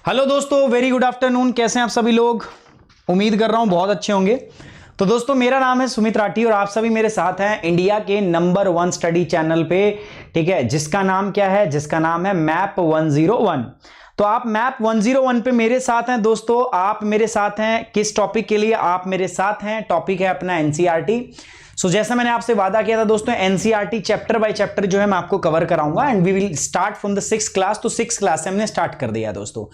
Hello दोस्तों, very good afternoon. कैसे हैं आप सभी लोग? उम्मीद कर रहा हूं बहुत अच्छे होंगे। तो दोस्तों, मेरा नाम है सुमित राठी और आप सभी मेरे साथ हैं इंडिया के नंबर 1 स्टडी चैनल पे, ठीक है, जिसका नाम क्या है? जिसका नाम है मैप 101। तो आप मैप 101 पे मेरे साथ हैं दोस्तों। आप मेरे साथ हैं किस टॉपिक के लिए? आप मेरे साथ हैं, टॉपिक है अपना एनसीईआरटी। सो जैसा मैंने आपसे वादा किया था दोस्तों, एनसीईआरटी चैप्टर बाय चैप्टर जो है मैं आपको कवर कराऊंगा and we will start from the 6th class. तो 6th क्लास से हमने स्टार्ट कर दिया दोस्तों।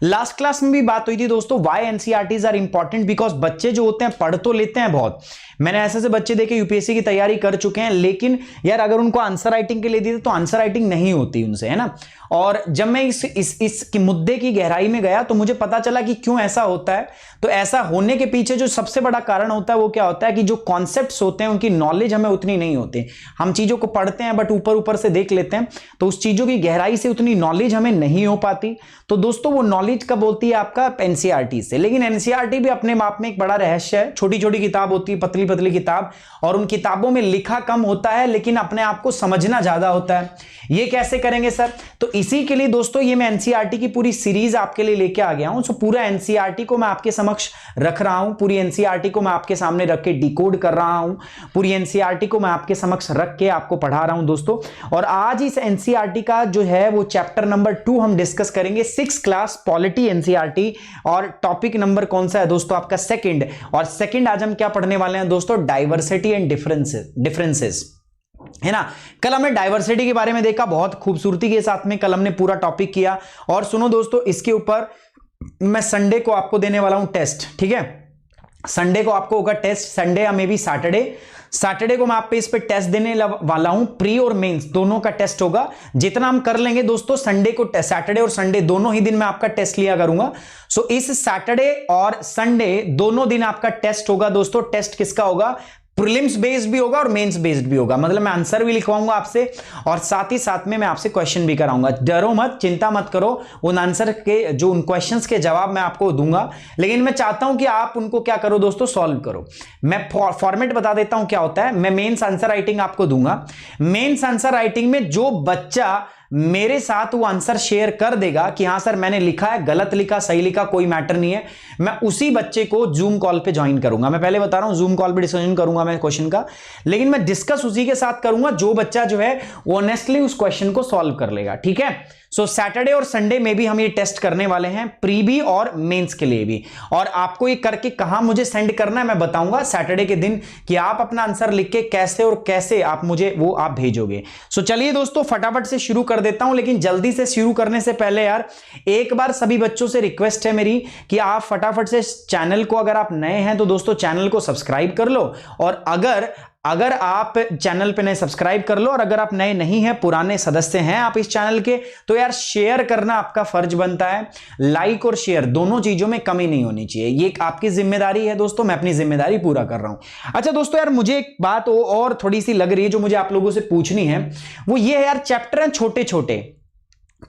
लास्ट क्लास में भी बात हुई थी दोस्तों, why NCERTs are important, because बच्चे जो होते हैं पढ़ तो लेते हैं बहुत। मैंने ऐसे बच्चे देखे यूपीएससी की तैयारी कर चुके हैं, लेकिन यार अगर उनको आंसर राइटिंग के लिए दी तो आंसर राइटिंग नहीं होती उनसे, है ना। और जब मैं इस मुद्दे की गहराई में गया तो मुझे पता चला कि क्यों ऐसा होता है। तो ऐसा होने के पीछे जो सबसे बड़ा कारण होता है वो क्या होता है कि जो कॉन्सेप्ट्स होते हैं उनकी नॉलेज हमें उतनी नहीं होती। हम चीजों को पढ़ते हैं बट ऊपर ऊपर से देख लेते हैं, तो उस चीजों की गहराई से उतनी नॉलेज हमें नहीं हो पाती। तो दोस्तों वो नॉलेज कब होती है? आपका एनसीईआरटी से। लेकिन एनसीईआरटी भी अपने आप में एक बड़ा रहस्य है। छोटी छोटी किताब होती है, पतली पतली किताब, और उन किताबों में लिखा कम होता है लेकिन अपने आप को समझना ज्यादा होता है। ये कैसे करेंगे सर? तो इसी के लिए दोस्तों ये मैं एनसीईआरटी की पूरी सीरीज आपके लिए लेके आ गया हूं। सो पूरा एनसीईआरटी को मैं आपके समक्ष रख रहा हूं, पूरी एनसीईआरटी को मैं आपके सामने रख के डिकोड कर रहा हूं, पूरी एनसीईआरटी को मैं आपके समक्ष रख के आपको पढ़ा रहा हूं दोस्तों। और आज इस एनसीईआरटी का जो है वो चैप्टर नंबर 2 हम डिस्कस करेंगे, 6th क्लास पॉलिटी एनसीईआरटी। और टॉपिक नंबर कौन सा है दोस्तों? आपका सेकंड। और सेकंड आज हम क्या पढ़ने वाले हैं दोस्तों? डाइवर्सिटी एंड डिफरेंसेस, है ना। कल हमने डाइवर्सिटी के बारे में देखा, बहुत खूबसूरती के साथ में कल हमने पूरा टॉपिक किया। और सुनो दोस्तों, इसके ऊपर मैं संडे को आपको देने वाला हूं टेस्ट, ठीक है। संडे को आपको होगा टेस्ट, संडे या मे बी सैटरडे को मैं आप पे इस पे टेस्ट देने वाला हूं। प्री और मेंस दोनों का टेस्ट होगा। जितना हम कर लेंगे दोस्तों, संडे को, सैटरडे और संडे दोनों ही दिन मैं आपका टेस्ट लिया करूंगा। सो इस सैटरडे और संडे दोनों दिन आपका टेस्ट होगा दोस्तों। टेस्ट किसका होगा? प्रीलिम्स बेस्ड भी होगा और मेंस बेस्ड भी होगा। मतलब मैं आंसर भी लिखवाऊंगा आपसे और साथ ही साथ में मैं आपसे क्वेश्चन भी कराऊंगा। डरो मत, चिंता मत करो, उन आंसर के जो उन क्वेश्चंस के जवाब मैं आपको दूंगा, लेकिन मैं चाहता हूं कि आप उनको क्या करो दोस्तों? सॉल्व करो। मैं फॉर्मेट बता देता हूं क्या होता है। मैं मेंस आंसर राइटिंग आपको दूंगा। मेंस आंसर राइटिंग में जो बच्चा मेरे साथ वो आंसर शेयर कर देगा कि हां सर मैंने लिखा है, गलत लिखा, सही लिखा, कोई मैटर नहीं है, मैं उसी बच्चे को जूम कॉल पे ज्वाइन करूंगा। मैं पहले बता रहा हूं, जूम कॉल पे डिस्कशन करूंगा मैं क्वेश्चन का, लेकिन मैं डिस्कस उसी के साथ करूंगा जो बच्चा जो है ऑनेस्टली उस क्वेश्चन को सॉल्व कर लेगा, ठीक है। सो सैटरडे और संडे में भी हम ये टेस्ट करने वाले हैं, प्री भी और मेंस के लिए भी। और आपको ये करके कहां मुझे सेंड करना है मैं बताऊंगा सैटरडे के दिन, कि आप अपना आंसर लिख के कैसे और कैसे आप मुझे वो आप भेजोगे। सो चलिए दोस्तों फटाफट से शुरू कर देता हूं, लेकिन जल्दी से शुरू करने से पहले यार एक बार सभी बच्चों से रिक्वेस्ट है मेरी कि आप फटाफट से चैनल को, अगर आप नए हैं तो दोस्तों चैनल को सब्सक्राइब कर लो, और अगर आप चैनल पे नए सब्सक्राइब कर लो, और अगर आप नए नहीं हैं, पुराने सदस्य हैं आप इस चैनल के, तो यार शेयर करना आपका फर्ज बनता है। लाइक और शेयर दोनों चीजों में कमी नहीं होनी चाहिए, ये आपकी जिम्मेदारी है दोस्तों। मैं अपनी जिम्मेदारी पूरा कर रहा हूं। अच्छा दोस्तों, यार मुझे एक बात और थोड़ी सी लग रही है जो मुझे आप लोगों से पूछनी है, वो ये है यार, चैप्टर हैं छोटे छोटे,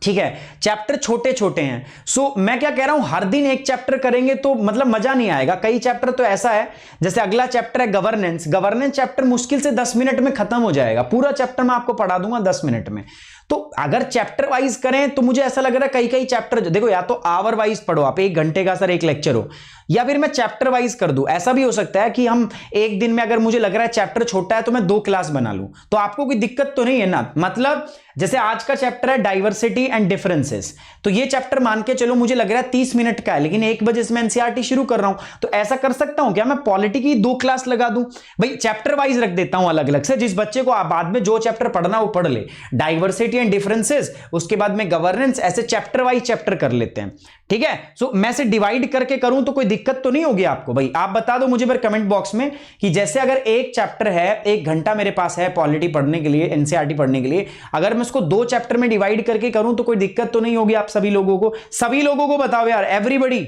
ठीक है, चैप्टर छोटे छोटे हैं। सो मैं क्या कह रहा हूं, हर दिन एक चैप्टर करेंगे तो मतलब मजा नहीं आएगा। कई चैप्टर तो ऐसा है, जैसे अगला चैप्टर है गवर्नेंस चैप्टर मुश्किल से 10 मिनट में खत्म हो जाएगा। पूरा चैप्टर मैं आपको पढ़ा दूंगा 10 मिनट में। तो अगर चैप्टर वाइज करें तो मुझे ऐसा लग रहा है कई कई चैप्टर, देखो या तो आवर वाइज पढ़ो आप, 1 घंटे का सर एक लेक्चर हो, या फिर मैं चैप्टर वाइज कर दूं। ऐसा भी हो सकता है कि हम एक दिन में अगर मुझे लग रहा है चैप्टर छोटा है तो मैं 2 क्लास बना लूं, तो आपको कोई दिक्कत तो नहीं है ना। मतलब जैसे आज का चैप्टर है डाइवर्सिटी एंड डिफरेंसेस, तो ये चैप्टर मान के चलो मुझे लग रहा है 30 मिनट का है, लेकिन 1 बजे से मैं एनसीईआरटी शुरू कर रहा हूं, तो ऐसा कर सकता हूं क्या मैं पॉलिटी की 2 क्लास लगा दूं? भाई चैप्टर वाइज रख देता हूं अलग अलग से, जिस बच्चे को बाद में जो चैप्टर पढ़ना वो पढ़ ले, डाइवर्सिटी एंड डिफरेंसेस, उसके बाद में गवर्नेंस, ऐसे चैप्टर वाइज चैप्टर कर लेते हैं, ठीक है। सो मैं से डिवाइड करके करूं तो कोई दिक्कत तो नहीं होगी आपको? भाई आप बता दो मुझे फिर कमेंट बॉक्स में कि जैसे अगर एक चैप्टर है, 1 घंटा मेरे पास है पॉलिटी पढ़ने के लिए, एनसीईआरटी पढ़ने के लिए, अगर मैं उसको 2 चैप्टर में डिवाइड करके करूं तो कोई दिक्कत तो नहीं होगी आप सभी लोगों को? सभी लोगों को बताओ यार, एवरीबॉडी,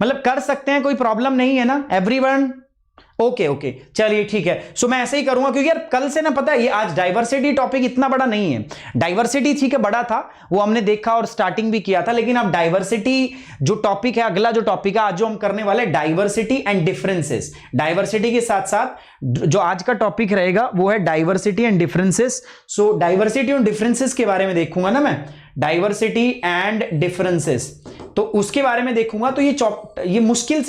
मतलब कर सकते हैं, कोई प्रॉब्लम नहीं है ना एवरीवन? ओके ओके चलिए ठीक है। सो मैं ऐसे ही करूंगा क्योंकि यार कल से ना पता है ये आज डाइवर्सिटी टॉपिक इतना बड़ा नहीं है। डाइवर्सिटी ठीक है बड़ा था, वो हमने देखा और स्टार्टिंग भी किया था, लेकिन अब डाइवर्सिटी जो टॉपिक है, अगला जो टॉपिक है आज जो हम करने वाले डाइवर्सिटी एंड डिफरेंसेस, डाइवर्सिटी के साथ साथ जो आज का टॉपिक रहेगा वो है diversity and differences. So diversity और डिफरेंसेस के बारे में देखूंगा ना मैं, डाइवर्सिटी एंड डिफरेंसेस, तो उसके बारे में देखूंगा। तो ये मुश्किल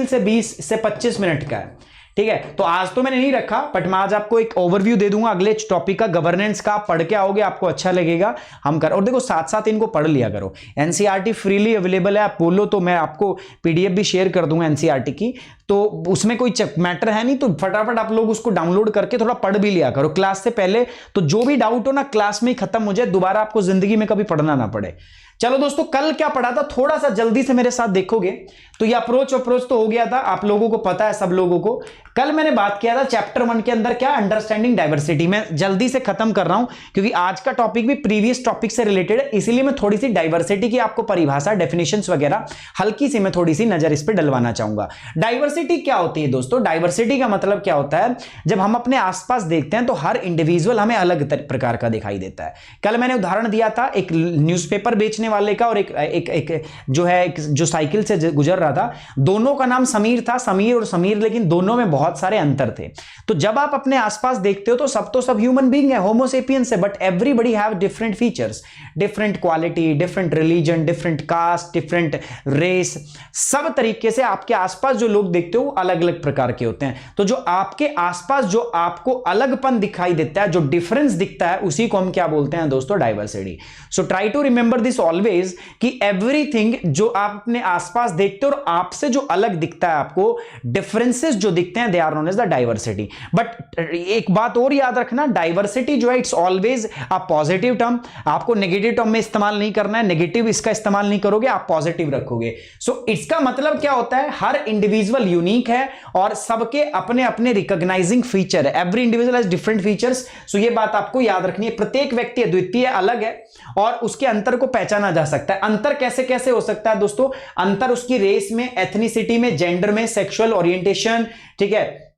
से 20 से 25 मिनट का है, ठीक है। तो आज तो मैंने नहीं रखा, बट मैं आज आपको एक ओवरव्यू दे दूंगा अगले टॉपिक का, गवर्नेंस का। पढ़ के आओगे आपको अच्छा लगेगा, हम कर, और देखो साथ साथ इनको पढ़ लिया करो। एनसीईआरटी फ्रीली अवेलेबल है, आप बोलो तो मैं आपको पीडीएफ भी शेयर कर दूंगा एनसीईआरटी की, तो उसमें कोई मैटर है नहीं, तो फटाफट आप लोग उसको डाउनलोड करके थोड़ा पढ़ भी लिया करो क्लास से पहले, तो जो भी डाउट हो ना क्लास में ही खत्म हो जाए, दोबारा आपको जिंदगी में कभी पढ़ना ना पड़े। चलो दोस्तों, कल क्या पढ़ा था थोड़ा सा जल्दी से मेरे साथ देखोगे तो ये अप्रोच तो हो गया था, आप लोगों को पता है, सब लोगों को। कल मैंने बात किया था चैप्टर 1 के अंदर क्या, अंडरस्टैंडिंग डाइवर्सिटी। मैं जल्दी से खत्म कर रहा हूं क्योंकि आज का टॉपिक भी प्रीवियस टॉपिक से रिलेटेड है, इसीलिए मैं थोड़ी सी डाइवर्सिटी की आपको परिभाषा, डेफिनेशंस वगैरह हल्की सी मैं थोड़ी सी नजर इस पर डलवाना चाहूंगा। डाइवर्सिटी क्या होती है दोस्तों? डाइवर्सिटी का मतलब क्या होता है, जब हम अपने आसपास देखते हैं तो हर इंडिविजुअल हमें अलग प्रकार का दिखाई देता है। कल मैंने उदाहरण दिया था एक न्यूज़पेपर बेचने वाले का और एक जो साइकिल से गुजर रहा था, दोनों का नाम समीर था, समीर और समीर, लेकिन दोनों में बहुत सारे अंतर थे। तो जब आप अपने आसपास देखते हो तो सब ह्यूमन बीइंग है, होमो सेपियंस है, but everybody have different features, different quality, different religion, different caste, different race, सब तरीके से आपके आसपास जो लोग देखते हो अलग अलग प्रकार के होते हैं। तो जो आपके आसपास जो आपको अलगपन दिखाई देता है, जो डिफरेंस दिखता है, उसी को हम क्या बोलते हैं दोस्तों? Diversity. So try to remember this always कि एवरीथिंग जो आप अपने आसपास देखते हो और आपसे जो अलग दिखता है, आपको डिफरेंसेस जो दिखते हैं, they are known as the diversity. But एक बात और याद रखना, डाइवर्सिटी जो है it's always a positive term, आपको नेगेटिव टर्म में इस्तेमाल नहीं करना है, नेगेटिव इसका इस्तेमाल नहीं करोगे, आप पॉजिटिव रखोगे। सो इसका मतलब क्या होता है, हर इंडिविजुअल यूनिक है और सबके अपने अपने रिकॉग्नाइजिंग फीचर है, every individual has different features. So ये बात आपको याद रखनी है, प्रत्येक व्यक्ति अद्वितीय अलग है और उसके अंतर को पहचाना जा सकता है। अंतर कैसे कैसे हो सकता है दोस्तों? अंतर उसकी रेस में, एथनिसिटी में, जेंडर में, सेक्सुअल ओरिएंटेशन, ठीक है,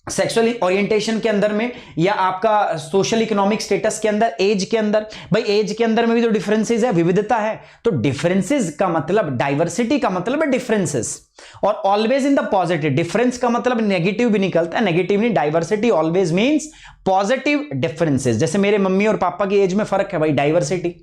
सेक्सुअल ओरिएंटेशन के अंदर में, या आपका सोशल इकोनॉमिक स्टेटस के अंदर, एज के अंदर। भाई एज के अंदर में भी तो डिफरेंसेस है, विविधता है, तो डिफरेंसेस का मतलब, डाइवर्सिटी का मतलब है डिफरेंसेस, और always in the positive. Difference का मतलब नेगेटिव भी निकलता है, नेगेटिव नहीं, diversity always means positive differences. जैसे मेरे मम्मी और पापा की एज में फर्क है, भाई डाइवर्सिटी,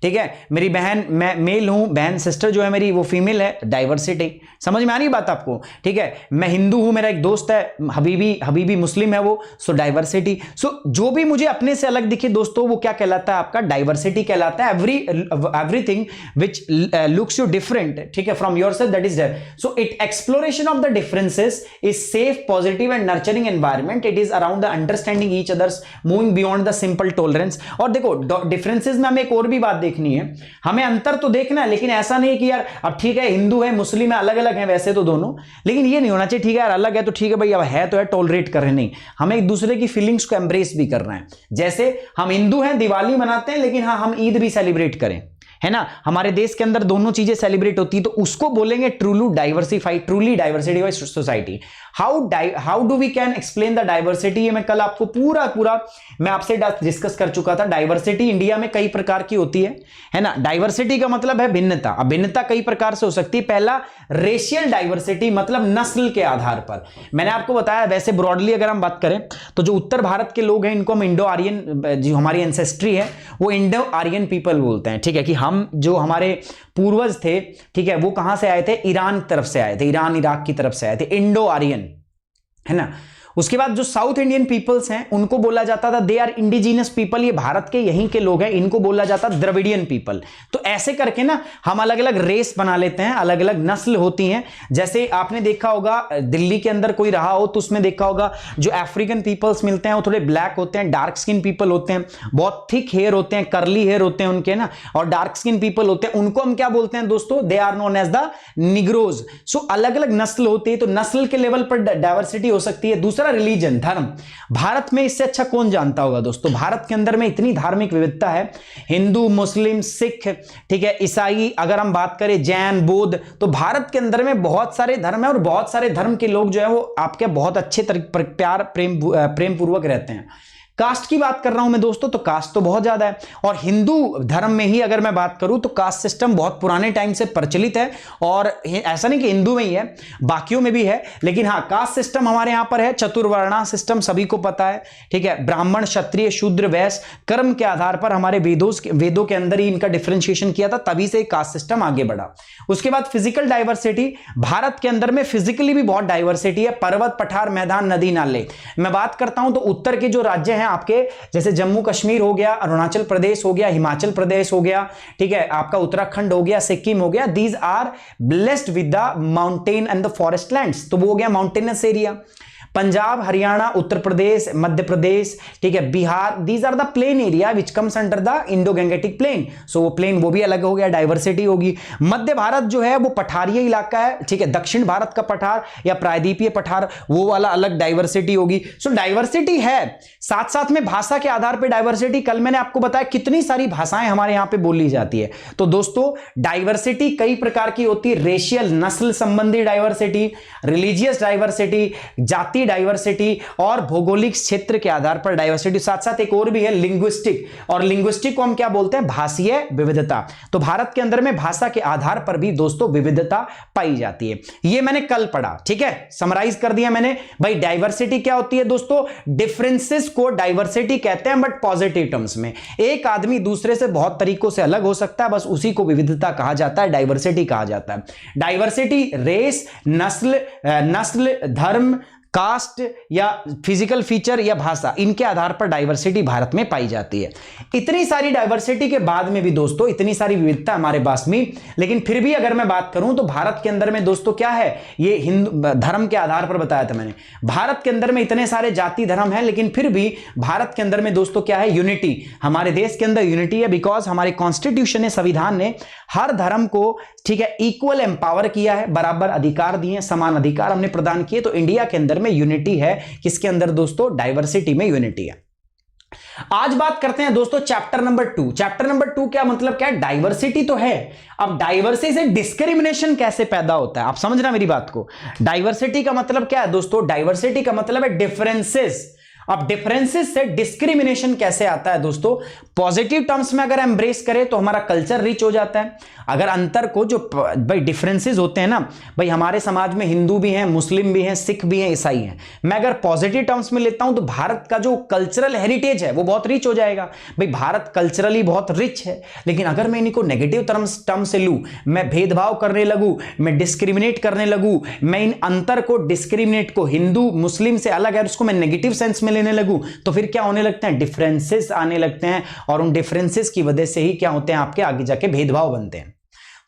ठीक है। मेरी बहन, मैं मेल हूं, बहन सिस्टर जो है मेरी वो फीमेल है, डाइवर्सिटी। समझ में आ रही बात आपको? ठीक है, मैं हिंदू हूं, मेरा एक दोस्त है हबीबी मुस्लिम है वो, सो डाइवर्सिटी। सो जो भी मुझे अपने से अलग दिखे दोस्तों, वो क्या कहलाता है? आपका डाइवर्सिटी कहलाता है। Everything which looks you different, ठीक है, from yourself, that is there. So it exploration of the differences is safe, positive and nurturing environment. It is around the understanding each others, moving beyond the simple tolerance. और देखो differences में हमें एक और भी बात देखनी है, हमें अंतर तो देखना है, लेकिन ऐसा नहीं कि यार अब ठीक है हिंदू है मुस्लिम है, अलग अलग है वैसे तो दोनों, लेकिन ये नहीं होना चाहिए ठीक है यार अलग है तो ठीक है भाई, अब है तो है, टॉलरेट कर रहे नहीं, हमें एक दूसरे की फीलिंग्स को एम्ब्रेस भी करना है। जैसे हम हिंदू हैं, दिवाली मनाते हैं, लेकिन हाँ हम ईद भी सेलिब्रेट करें, है ना, हमारे देश के अंदर दोनों चीजें सेलिब्रेट होती है, तो उसको बोलेंगे truly diversified society. How do we can explain the diversity, ये मैं कल आपको पूरा मैं आपसे डिस्कस कर चुका था। डाइवर्सिटी इंडिया में कई प्रकार की होती है ना। डाइवर्सिटी का मतलब है भिन्नता। अब भिन्नता कई प्रकार से हो सकती है। पहला रेशियल डाइवर्सिटी, मतलब नस्ल के आधार पर। मैंने आपको बताया, वैसे ब्रॉडली अगर हम बात करें तो जो उत्तर भारत के लोग हैं इनको हम इंडो आर्यन, जो हमारी एंसेस्ट्री है वो इंडो आर्यन पीपल बोलते हैं, ठीक है, कि हम जो हमारे पूर्वज थे, ठीक है, वो कहां से आए थे, ईरान तरफ से आए थे, ईरान इराक की तरफ से आए थे, इंडो आर्यन, है ना। उसके बाद जो साउथ इंडियन पीपल्स हैं उनको बोला जाता था दे आर इंडिजिनस पीपल, ये भारत के यहीं के लोग हैं, इनको बोला जाता द्रविडियन पीपल। तो ऐसे करके ना हम अलग अलग रेस बना लेते हैं, अलग अलग नस्ल होती हैं। जैसे आपने देखा होगा दिल्ली के अंदर कोई रहा हो तो उसमें देखा होगा जो अफ्रीकन पीपल्स मिलते हैं वो थोड़े ब्लैक होते हैं, डार्क स्किन पीपल होते हैं, बहुत थिक हेयर होते हैं, कर्ली हेयर होते हैं उनके ना, और डार्क स्किन पीपल होते हैं, उनको हम क्या बोलते हैं दोस्तों, they are known as the negroes. So अलग अलग नस्ल होती है, तो नस्ल के लेवल पर डाइवर्सिटी हो सकती है। दूसरा रिलीजन, धर्म। भारत में इससे अच्छा कौन जानता होगा दोस्तों, भारत के अंदर में इतनी धार्मिक विविधता है, हिंदू, मुस्लिम, सिख, ठीक है, ईसाई, अगर हम बात करें जैन, बौद्ध, तो भारत के अंदर में बहुत सारे धर्म है और बहुत सारे धर्म के लोग जो है वो आपके बहुत अच्छे प्यार प्रेम पूर्वक रहते हैं। कास्ट की बात कर रहा हूं मैं दोस्तों, तो कास्ट तो बहुत ज्यादा है, और हिंदू धर्म में ही अगर मैं बात करूं तो कास्ट सिस्टम बहुत पुराने टाइम से प्रचलित है, और ऐसा नहीं कि हिंदू में ही है, बाकियों में भी है, लेकिन हाँ कास्ट सिस्टम हमारे यहां पर है। चतुर्वर्णा सिस्टम सभी को पता है, ठीक है, ब्राह्मण, क्षत्रिय, शूद्र, वैश्य, कर्म के आधार पर हमारे वेदों के अंदर ही इनका डिफरेंशिएशन किया था, तभी से कास्ट सिस्टम आगे बढ़ा। उसके बाद फिजिकल डाइवर्सिटी, भारत के अंदर में फिजिकली भी बहुत डाइवर्सिटी है, पर्वत, पठार, मैदान, नदी, नाले। मैं बात करता हूं तो उत्तर के जो राज्य हैं आपके, जैसे जम्मू कश्मीर हो गया, अरुणाचल प्रदेश हो गया, हिमाचल प्रदेश हो गया, ठीक है, आपका उत्तराखंड हो गया, सिक्किम हो गया, these are blessed with the mountain and the forest lands, तो वो हो गया माउंटेनस एरिया। पंजाब, हरियाणा, उत्तर प्रदेश, मध्य प्रदेश, ठीक है, Bihar, these are the plain area which comes under the Indo Gangetic plain. So वो प्लेन वो भी अलग हो गया, डाइवर्सिटी होगी। मध्य भारत जो है वो पठारीय इलाका है, ठीक है, दक्षिण भारत का पठार या प्रायद्वीपीय पठार, वो वाला अलग डाइवर्सिटी होगी। सो डाइवर्सिटी है, साथ साथ में भाषा के आधार पर डाइवर्सिटी। कल मैंने आपको बताया कितनी सारी भाषाएं हमारे यहां पर बोली जाती है। तो दोस्तों डाइवर्सिटी कई प्रकार की होती है, रेशियल, नस्ल संबंधी डाइवर्सिटी, रिलीजियस डाइवर्सिटी, जाति डाइवर्सिटी, और भौगोलिक क्षेत्र के आधार पर डाइवर्सिटी। साथ साथ एक और भी है लिंग्विस्टिक, और लिंग्विस्टिक को हम क्या बोलते हैं, भाषीय विविधता। तो भारत के अंदर में भाषा के आधार पर भी दोस्तों विविधता पाई जाती है। ये मैंने कल पढ़ा, ठीक है, समराइज कर दिया मैंने। भाई डाइवर्सिटी क्या होती है दोस्तों, डिफरेंसेस को डाइवर्सिटी कहते हैं, बट पॉजिटिव टर्म्स में। एक आदमी दूसरे से बहुत तरीकों से अलग हो सकता है, बस उसी को विविधता कहा जाता है, डाइवर्सिटी कहा जाता है। डाइवर्सिटी रेस, नस्ल, धर्म, कास्ट या फिजिकल फीचर या भाषा, इनके आधार पर डाइवर्सिटी भारत में पाई जाती है। इतनी सारी डाइवर्सिटी के बाद में भी दोस्तों इतनी सारी विविधता हमारे पास में, लेकिन फिर भी अगर मैं बात करूं तो भारत के अंदर में दोस्तों क्या है, ये हिंदू धर्म के आधार पर बताया था मैंने। भारत के अंदर में इतने सारे जाति धर्म है, लेकिन फिर भी भारत के अंदर में दोस्तों क्या है, यूनिटी। हमारे देश के अंदर यूनिटी है, बिकॉज हमारे कॉन्स्टिट्यूशन ने, संविधान ने हर धर्म को, ठीक है, इक्वल एम्पावर किया है, बराबर अधिकार दिए, समान अधिकार हमने प्रदान किए। तो इंडिया के अंदर में यूनिटी है, किसके अंदर दोस्तों, डाइवर्सिटी में यूनिटी है। आज बात करते हैं दोस्तों चैप्टर नंबर 2। चैप्टर नंबर 2 क्या मतलब, क्या है, डाइवर्सिटी तो है, अब डाइवर्सिटी से डिस्क्रिमिनेशन कैसे पैदा होता है, आप समझना मेरी बात को। डाइवर्सिटी का मतलब क्या है दोस्तों, डाइवर्सिटी का मतलब है डिफरेंसेस। अब डिफरेंसेस से डिस्क्रिमिनेशन कैसे आता है दोस्तों, पॉजिटिव टर्म्स में अगर एम्ब्रेस करें तो हमारा कल्चर रिच हो जाता है। अगर अंतर को, जो भाई डिफरेंसेस होते हैं ना, भाई हमारे समाज में हिंदू भी हैं, मुस्लिम भी हैं, सिख भी हैं, ईसाई हैं, मैं अगर पॉजिटिव टर्म्स में लेता हूं तो भारत का जो कल्चरल हेरिटेज है वो बहुत रिच हो जाएगा। भाई भारत कल्चरली बहुत रिच है, लेकिन अगर मैं इनको नेगेटिव टर्म से लूं, मैं भेदभाव करने लगूं, मैं डिस्क्रिमिनेट करने लगूं, मैं इन अंतर को, डिस्क्रिमिनेट को, हिंदू मुस्लिम से अलग है उसको मैं नेगेटिव सेंस में लेने लगूं, तो फिर क्या होने लगते हैं, डिफरेंसेस आने लगते हैं, और उन डिफरेंसेस की वजह से ही क्या होते हैं, आपके आगे जाके भेदभाव बनते हैं।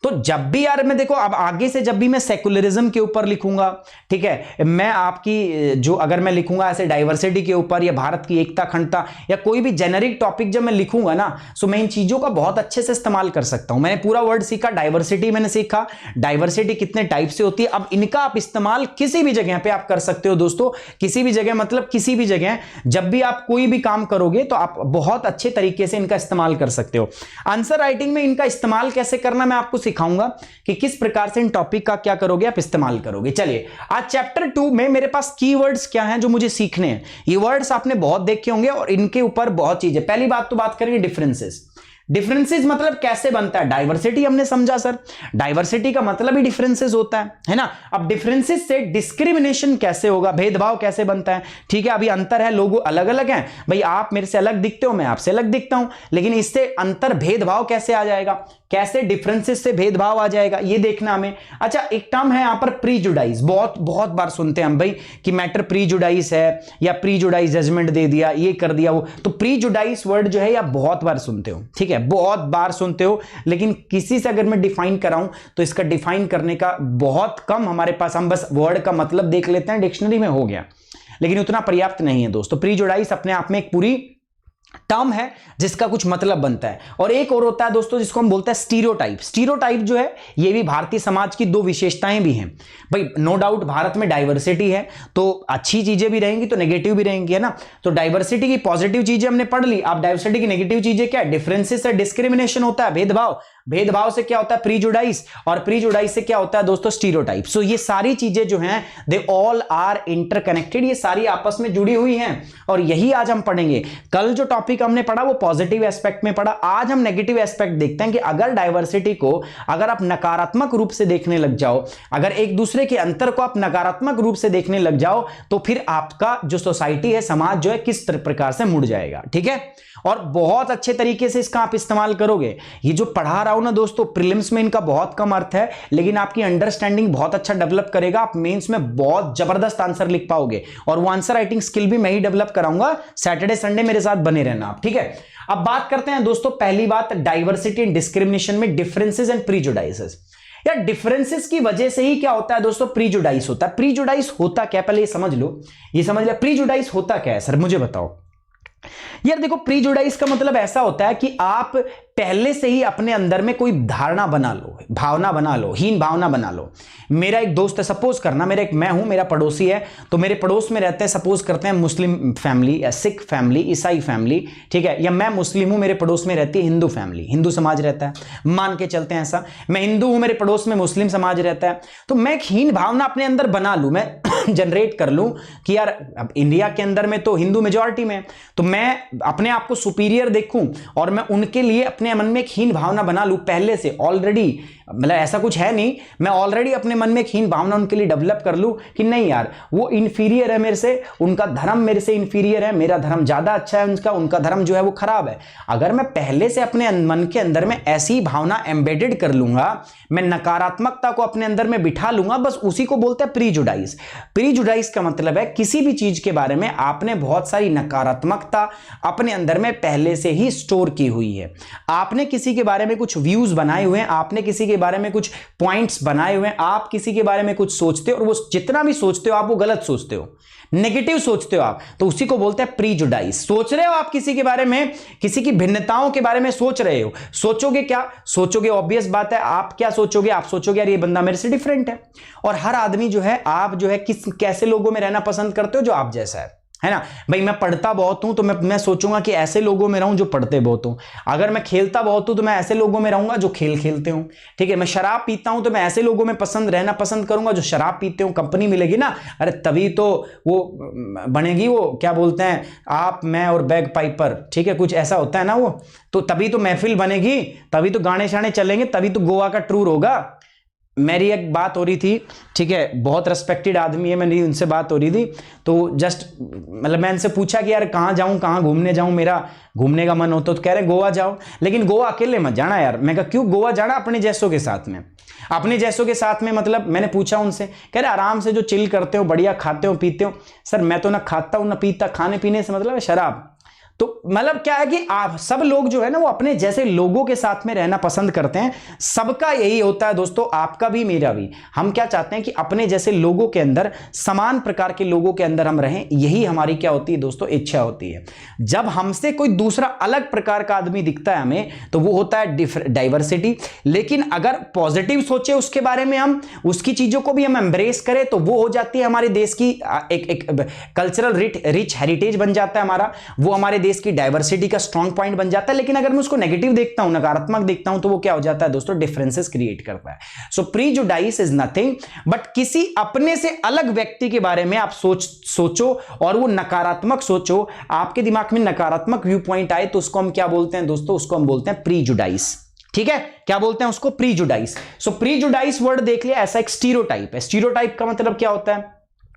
तो जब भी यार मैं देखो अब आगे से जब भी मैं सेकुलरिज्म के ऊपर लिखूंगा, ठीक है, मैं आपकी जो अगर मैं लिखूंगा ऐसे डाइवर्सिटी के ऊपर या भारत की एकता अखंडता या कोई भी जेनरिक टॉपिक जब मैं लिखूंगा ना, सो मैं इन चीजों का बहुत अच्छे से इस्तेमाल कर सकता हूं। मैंने पूरा वर्ड सीखा, डाइवर्सिटी मैंने सीखा, डाइवर्सिटी कितने टाइप से होती है। अब इनका आप इस्तेमाल किसी भी जगह पे आप कर सकते हो दोस्तों, किसी भी जगह मतलब किसी भी जगह जब भी आप कोई भी काम करोगे तो आप बहुत अच्छे तरीके से इनका इस्तेमाल कर सकते हो। आंसर राइटिंग में इनका इस्तेमाल कैसे करना मैं आपको सिखाऊंगा कि किस प्रकार से इन टॉपिक का क्या करोगे आप इस्तेमाल करोगे। चलिए आज चैप्टर 2 में मेरे पास कीवर्ड्स क्या हैं जो मुझे सीखने हैं। ये वर्ड्स आपने बहुत देखे होंगे और इनके ऊपर बहुत चीजें। पहली बात तो बात करेंगे डिफरेंसेस। डिफरेंसेस मतलब कैसे बनता है। डाइवर्सिटी हमने समझा सर, डाइवर्सिटी का मतलब ही डिफरेंसेस होता है ना। अब डिफरेंसेस से डिस्क्रिमिनेशन कैसे होगा, भेदभाव कैसे बनता है। ठीक है, अभी अंतर है, लोग अलग अलग हैं भाई, आप मेरे से अलग दिखते हो, मैं आपसे अलग दिखता हूं, लेकिन इससे अंतर भेदभाव कैसे आ जाएगा, कैसे डिफरेंसेस से भेदभाव आ जाएगा, ये देखना हमें। अच्छा एक टर्म है यहां पर प्रीजुडाइज, बहुत बहुत बार सुनते हैं हम भाई कि मैटर प्रीजुडाइज है या प्रीजुडाइज जजमेंट दे दिया, ये कर दिया वो। तो प्रीजुडाइज वर्ड जो है या बहुत बार सुनते हो, ठीक है, बहुत बार सुनते हो, लेकिन किसी से अगर मैं डिफाइन कराऊं तो इसका डिफाइन करने का बहुत कम हमारे पास, हम बस वर्ड का मतलब देख लेते हैं, डिक्शनरी में हो गया, लेकिन उतना पर्याप्त नहीं है दोस्तों। प्रीजुडाइज अपने आप में एक पूरी टर्म है जिसका कुछ मतलब बनता है। और एक और होता है दोस्तों जिसको हम बोलते हैं स्टीरियोटाइप। स्टीरियोटाइप जो है ये भी भारतीय समाज की दो विशेषताएं भी हैं भाई। नो डाउट भारत में डाइवर्सिटी है तो अच्छी चीजें भी रहेंगी तो नेगेटिव भी रहेंगी, है ना। तो डाइवर्सिटी की पॉजिटिव चीजें हमने पढ़ ली, अब डाइवर्सिटी की नेगेटिव चीजें क्या है। डिफरेंसेस से डिस्क्रिमिनेशन होता है, भेदभाव, भेदभाव से क्या होता है प्रीजुडाइज, और प्रीजुडाइज से क्या होता है दोस्तों स्टीरियोटाइप। सो ये सारी चीजें जो हैं दे ऑल आर इंटरकनेक्टेड, ये सारी आपस में जुड़ी हुई हैं और यही आज हम पढ़ेंगे। कल जो टॉपिक हमने पढ़ा वो पॉजिटिव एस्पेक्ट में पढ़ा, आज हम नेगेटिव एस्पेक्ट देखते हैं कि अगर डाइवर्सिटी को अगर आप नकारात्मक रूप से देखने लग जाओ, अगर एक दूसरे के अंतर को आप नकारात्मक रूप से देखने लग जाओ तो फिर आपका जो सोसाइटी है, समाज जो है, किस प्रकार से मुड़ जाएगा। ठीक है, और बहुत अच्छे तरीके से इसका आप इस्तेमाल करोगे। ये जो पढ़ा रहा हूं ना दोस्तों, प्रीलिम्स में इनका बहुत कम अर्थ है, लेकिन आपकी अंडरस्टैंडिंग बहुत अच्छा डेवलप करेगा। आप मेंस में बहुत जबरदस्त आंसर लिख पाओगे और वो आंसर राइटिंग स्किल भी मैं ही डेवलप कराऊंगा। सैटरडे संडे मेरे साथ बने रहना आप, ठीक है। अब बात करते हैं दोस्तों, पहली बात डाइवर्सिटी एंड डिस्क्रिमिनेशन में डिफरेंसेस एंड प्रीजुडाइसेस। या डिफरेंसेस की वजह से ही क्या होता है दोस्तों प्रीजुडाइस होता है। प्रीजुडाइस होता क्या, पहले ये समझ लो, ये समझ लिया प्रीजुडाइस होता क्या है सर, मुझे बताओ यार। देखो प्रीजुडाइज का मतलब ऐसा होता है कि आप पहले से ही अपने अंदर में कोई धारणा बना लो, भावना बना लो, हीन भावना बना लो। मेरा एक दोस्त है, सपोज करना मेरा एक मैं हूं, मेरा पड़ोसी है, तो मेरे पड़ोस में रहते हैं, सपोज करते हैं मुस्लिम फैमिली या सिख फैमिली, ईसाई फैमिली, ठीक है, या मैं मुस्लिम हूं, मेरे पड़ोस में रहती है हिंदू फैमिली, हिंदू समाज रहता है, मान के चलते हैं ऐसा। मैं हिंदू हूं, मेरे पड़ोस में मुस्लिम समाज रहता है, तो मैं एक हीन भावना अपने अंदर बना लूं, मैं जनरेट कर लूं कि यार अब इंडिया के अंदर में तो हिंदू मेजॉरिटी में, तो मैं अपने आप को सुपीरियर देखूं और मैं उनके लिए अपने मन में एक हीन भावना बना लूं पहले से ऑलरेडी। मतलब ऐसा कुछ है नहीं, मैं ऑलरेडी अपने मन में एक हीन भावना उनके लिए डेवलप कर लूं कि नहीं यार वो इंफीरियर है मेरे से, उनका धर्म मेरे से इंफीरियर है, मेरा धर्म ज्यादा अच्छा है उनका धर्म जो है वो खराब है। अगर मैं पहले से अपने मन के अंदर में ऐसी भावना एम्बेडेड कर लूंगा, मैं नकारात्मकता को अपने अंदर में बिठा लूंगा, बस उसी को बोलते हैं प्रीजुडाइज। प्रीजुडाइज का मतलब है किसी भी चीज के बारे में आपने बहुत सारी नकारात्मकता अपने अंदर में पहले से ही स्टोर की हुई है। आपने किसी के बारे में कुछ व्यूज बनाए हुए हैं, आपने किसी के बारे में कुछ पॉइंट्स बनाए हुए हैं, आप किसी के बारे में कुछ सोचते हो और वो जितना भी सोचते हो आप वो गलत सोचते हो, नेगेटिव सोचते हो आप, तो उसी को बोलते हैं प्रीजुडाइज। सोच रहे हो आप किसी के बारे में, किसी की भिन्नताओं के बारे में सोच रहे हो, सोचोगे क्या सोचोगे, ऑब्वियस बात है आप क्या सोचोगे, आप सोचोगे यार ये बंदा मेरे से डिफरेंट है। और हर आदमी जो है, आप जो है किस कैसे लोगों में रहना पसंद करते हो, जो आप जैसा है ना भाई। मैं पढ़ता बहुत हूं तो मैं सोचूंगा कि ऐसे लोगों में रहूं जो पढ़ते बहुत हूं। अगर मैं खेलता बहुत हूं तो मैं ऐसे लोगों में रहूंगा जो खेल खेलते हूं, ठीक है। मैं शराब पीता हूं तो मैं ऐसे लोगों में रहना पसंद करूंगा जो शराब पीते हूं। कंपनी मिलेगी ना, अरे तभी तो वो बनेगी, वो क्या बोलते हैं आप मैं और बैग पाइपर, ठीक है, कुछ ऐसा होता है ना वो, तो तभी तो महफिल बनेगी, तभी तो गाने शाने चलेंगे, तभी तो गोवा का टूर होगा। मेरी एक बात हो रही थी, ठीक है, बहुत रेस्पेक्टेड आदमी है, मेरी उनसे बात हो रही थी, तो जस्ट मतलब मैं इनसे पूछा कि यार कहाँ जाऊँ, कहाँ घूमने जाऊँ, मेरा घूमने का मन होता, तो कह रहे गोवा जाओ, लेकिन गोवा अकेले मत जाना यार। मैं कहा क्यों, गोवा जाना अपने जैसों के साथ में, अपने जैसों के साथ में। मतलब मैंने पूछा उनसे, कह रहे आराम से जो चिल करते हो, बढ़िया खाते हो पीते हो। सर मैं तो ना खाता हूँ ना पीता, खाने पीने से मतलब है शराब। तो मतलब क्या है कि आप सब लोग जो है ना वो अपने जैसे लोगों के साथ में रहना पसंद करते हैं। सबका यही होता है दोस्तों, आपका भी मेरा भी। हम क्या चाहते हैं कि अपने जैसे लोगों के अंदर, समान प्रकार के लोगों के अंदर हम रहें, यही हमारी क्या होती है दोस्तों, इच्छा होती है। जब हमसे कोई दूसरा अलग प्रकार का आदमी दिखता है हमें, तो वो होता है डाइवर्सिटी। लेकिन अगर पॉजिटिव सोचे उसके बारे में, हम उसकी चीजों को भी हम एम्ब्रेस करें, तो वो हो जाती है हमारे देश की एक कल्चरल रिच हेरिटेज बन जाता है हमारा, वो हमारे देश की डाइवर्सिटी का स्ट्रॉन्ग पॉइंट बन जाता है। लेकिन अगर मैं उसको नेगेटिव देखता हूं, नकारात्मक देखता हूं, तो वो क्या हो जाता है दोस्तों, डिफरेंसेस क्रिएट करता है। सो प्रीजुडाइस इज नथिंग बट किसी अपने से अलग व्यक्ति के बारे में आप सोचो और वो नकारात्मक सोचो, आपके दिमाग में नकारात्मक व्यू पॉइंट आए, तो उसको हम क्या बोलते हैं दोस्तों, उसको हम बोलते हैं प्रीजुडाइस। ठीक है, क्या बोलते हैं उसको, प्रीजुडाइस। सो प्रीजुडाइस वर्ड देख लिया, ऐसा एक स्टीरियोटाइप है। स्टीरियोटाइप का मतलब क्या होता है,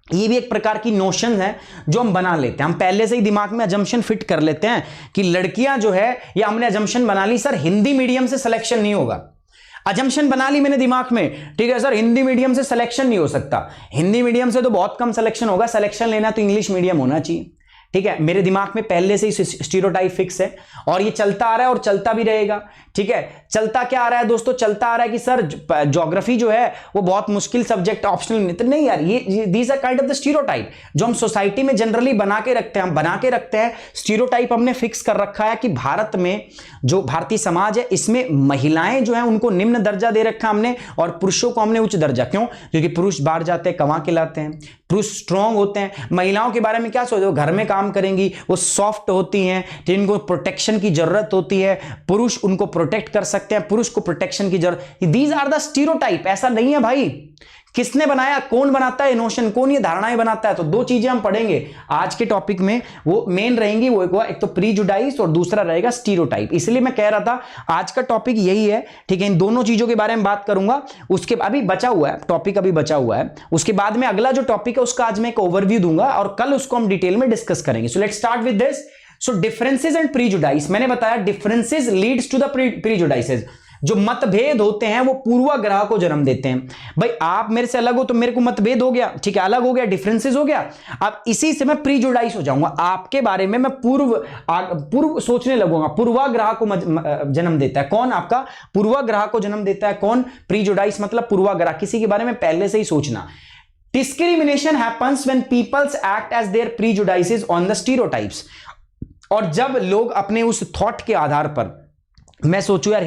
ये भी एक प्रकार की नोशन है जो हम बना लेते हैं। हम पहले से ही दिमाग में अजम्पशन फिट कर लेते हैं कि लड़कियां जो है, या हमने अजम्पशन बना ली सर हिंदी मीडियम से सिलेक्शन नहीं होगा। अजम्पशन बना ली मैंने दिमाग में, ठीक है सर हिंदी मीडियम से सिलेक्शन नहीं हो सकता, हिंदी मीडियम से तो बहुत कम सिलेक्शन होगा, सिलेक्शन लेना तो इंग्लिश मीडियम होना चाहिए। ठीक है, मेरे दिमाग में पहले से ही स्टीरियोटाइप फिक्स है और ये चलता आ रहा है और चलता भी रहेगा। ठीक है, चलता क्या आ रहा है दोस्तों, चलता आ रहा है कि सर ज्योग्राफी जो है वो बहुत मुश्किल सब्जेक्ट, ऑप्शनल नहीं यार, ये these are kind of the stereotype जो हम सोसाइटी में जनरली बना के रखते हैं। हम बना के रखते हैं स्टीरियोटाइप, हमने फिक्स कर रखा है कि भारत में जो भारतीय समाज है, इसमें महिलाएं जो है उनको निम्न दर्जा दे रखा हमने और पुरुषों को हमने उच्च दर्जा। क्यों? क्योंकि पुरुष बाहर जाते हैं, कमा के लाते हैं, पुरुष स्ट्रांग होते हैं। महिलाओं के बारे में क्या सोचो, घर में काम करेंगी, वो सॉफ्ट होती हैं, जिनको प्रोटेक्शन की जरूरत होती है, पुरुष उनको प्रोटेक्ट कर सकते हैं, पुरुष को प्रोटेक्शन की जरूरत। These are the stereotype. ऐसा नहीं है भाई, किसने बनाया, कौन बनाता है नोशन, कौन ये धारणाएं बनाता है। तो दो चीजें हम पढ़ेंगे आज के टॉपिक में, वो मेन रहेंगी, वो एक तो प्रीजुडाइस और दूसरा रहेगा स्टीरियोटाइप। इसलिए मैं कह रहा था आज का टॉपिक यही है। ठीक है, इन दोनों चीजों के बारे में बात करूंगा। उसके अभी बचा हुआ है टॉपिक, अभी बचा हुआ है, उसके बाद में अगला जो टॉपिक है उसका आज मैं एक ओवरव्यू दूंगा और कल उसको हम डिटेल में डिस्कस करेंगे। So let's start with this. So differences and prejudice, मैंने बताया differences leads to the prejudices. जो मतभेद होते हैं वो पूर्वाग्रह को जन्म देते हैं। भाई आप मेरे से अलग हो तो मेरे को मतभेद हो गया, ठीक है, अलग हो गया, डिफरेंसेस हो गया। अब इसी से मैं प्रीजुडाइस हो जाऊंगा, आपके बारे में मैं पूर्व सोचने लगूंगा। पूर्वाग्रह को जन्म देता है कौन, आपका पूर्वाग्रह को जन्म देता है कौन, प्रीजुडाइस मतलब पूर्वाग्रह, किसी के बारे में पहले से ही सोचना। Discrimination happens when people act as their prejudices on the stereotypes। और जब लोग अपने उस थॉट के आधार पर, मैं सोचूं यार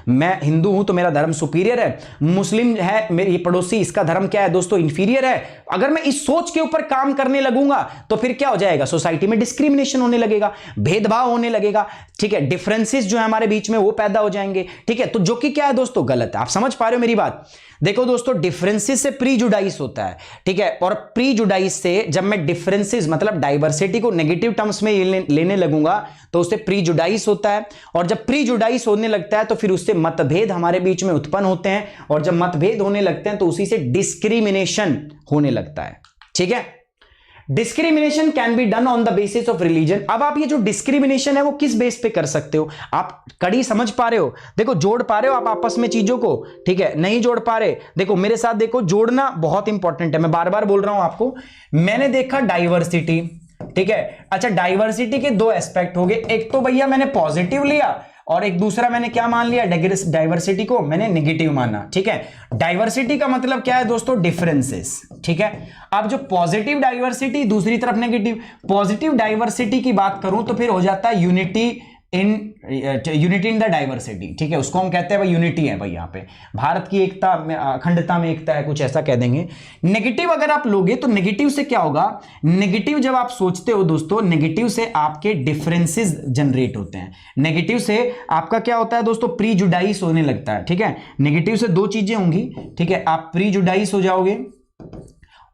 मैं हिंदू हूं तो मेरा धर्म सुपीरियर है, मुस्लिम है मेरी पड़ोसी, इसका धर्म क्या है दोस्तों, इंफीरियर है। अगर मैं इस सोच के ऊपर काम करने लगूंगा तो फिर क्या हो जाएगा, सोसाइटी में डिस्क्रिमिनेशन होने लगेगा, भेदभाव होने लगेगा। ठीक है, डिफरेंसेस जो है हमारे बीच में वो पैदा हो जाएंगे। ठीक है, तो जो कि क्या है दोस्तों, गलत है। आप समझ पा रहे हो मेरी बात। देखो दोस्तों, डिफरेंसेस से प्रीजुडाइस होता है। ठीक है, और प्रीजुडाइस से जब मैं डिफरेंसेस मतलब डाइवर्सिटी को नेगेटिव टर्म्स में लेने लगूंगा तो उससे प्रीजुडाइस होता है। और जब प्रीजुडाइस होने लगता है तो फिर उससे मतभेद हमारे बीच में उत्पन्न होते हैं, और जब मतभेद होने लगते हैं तो उसी से डिस्क्रिमिनेशन होने लगता है। ठीक है, discrimination can be done on the basis of religion. अब आप ये जो डिस्क्रिमिनेशन है वो किस बेस पे कर सकते हो, आप कड़ी समझ पा रहे हो, देखो जोड़ पा रहे हो आप आपस में चीजों को, ठीक है, नहीं जोड़ पा रहे, देखो मेरे साथ देखो, जोड़ना बहुत इंपॉर्टेंट है। मैं बार बार बोल रहा हूं आपको, मैंने देखा डाइवर्सिटी, ठीक है, अच्छा डाइवर्सिटी के दो एस्पेक्ट हो गए, एक तो भैया मैंने पॉजिटिव लिया और एक दूसरा मैंने क्या मान लिया, डाइवर्सिटी को मैंने नेगेटिव माना। ठीक है, डाइवर्सिटी का मतलब क्या है दोस्तों, डिफरेंसेस। ठीक है, अब जो पॉजिटिव डाइवर्सिटी, दूसरी तरफ नेगेटिव। पॉजिटिव डाइवर्सिटी की बात करूं तो फिर हो जाता है यूनिटी इन द डाइवर्सिटी। ठीक है, उसको हम कहते हैं भाई यूनिटी है, भाई यहाँ पे भारत की एकता में, अखंडता में एकता है, कुछ ऐसा कह देंगे। नेगेटिव अगर आप लोगे तो नेगेटिव से क्या होगा, नेगेटिव जब आप सोचते हो दोस्तों, नेगेटिव से आपके डिफरेंसेस जनरेट होते हैं। नेगेटिव से आपका क्या होता है दोस्तों, प्रीजुडाइस होने लगता है। ठीक है, नेगेटिव से दो चीजें होंगी। ठीक है, आप प्रीजुडाइस हो जाओगे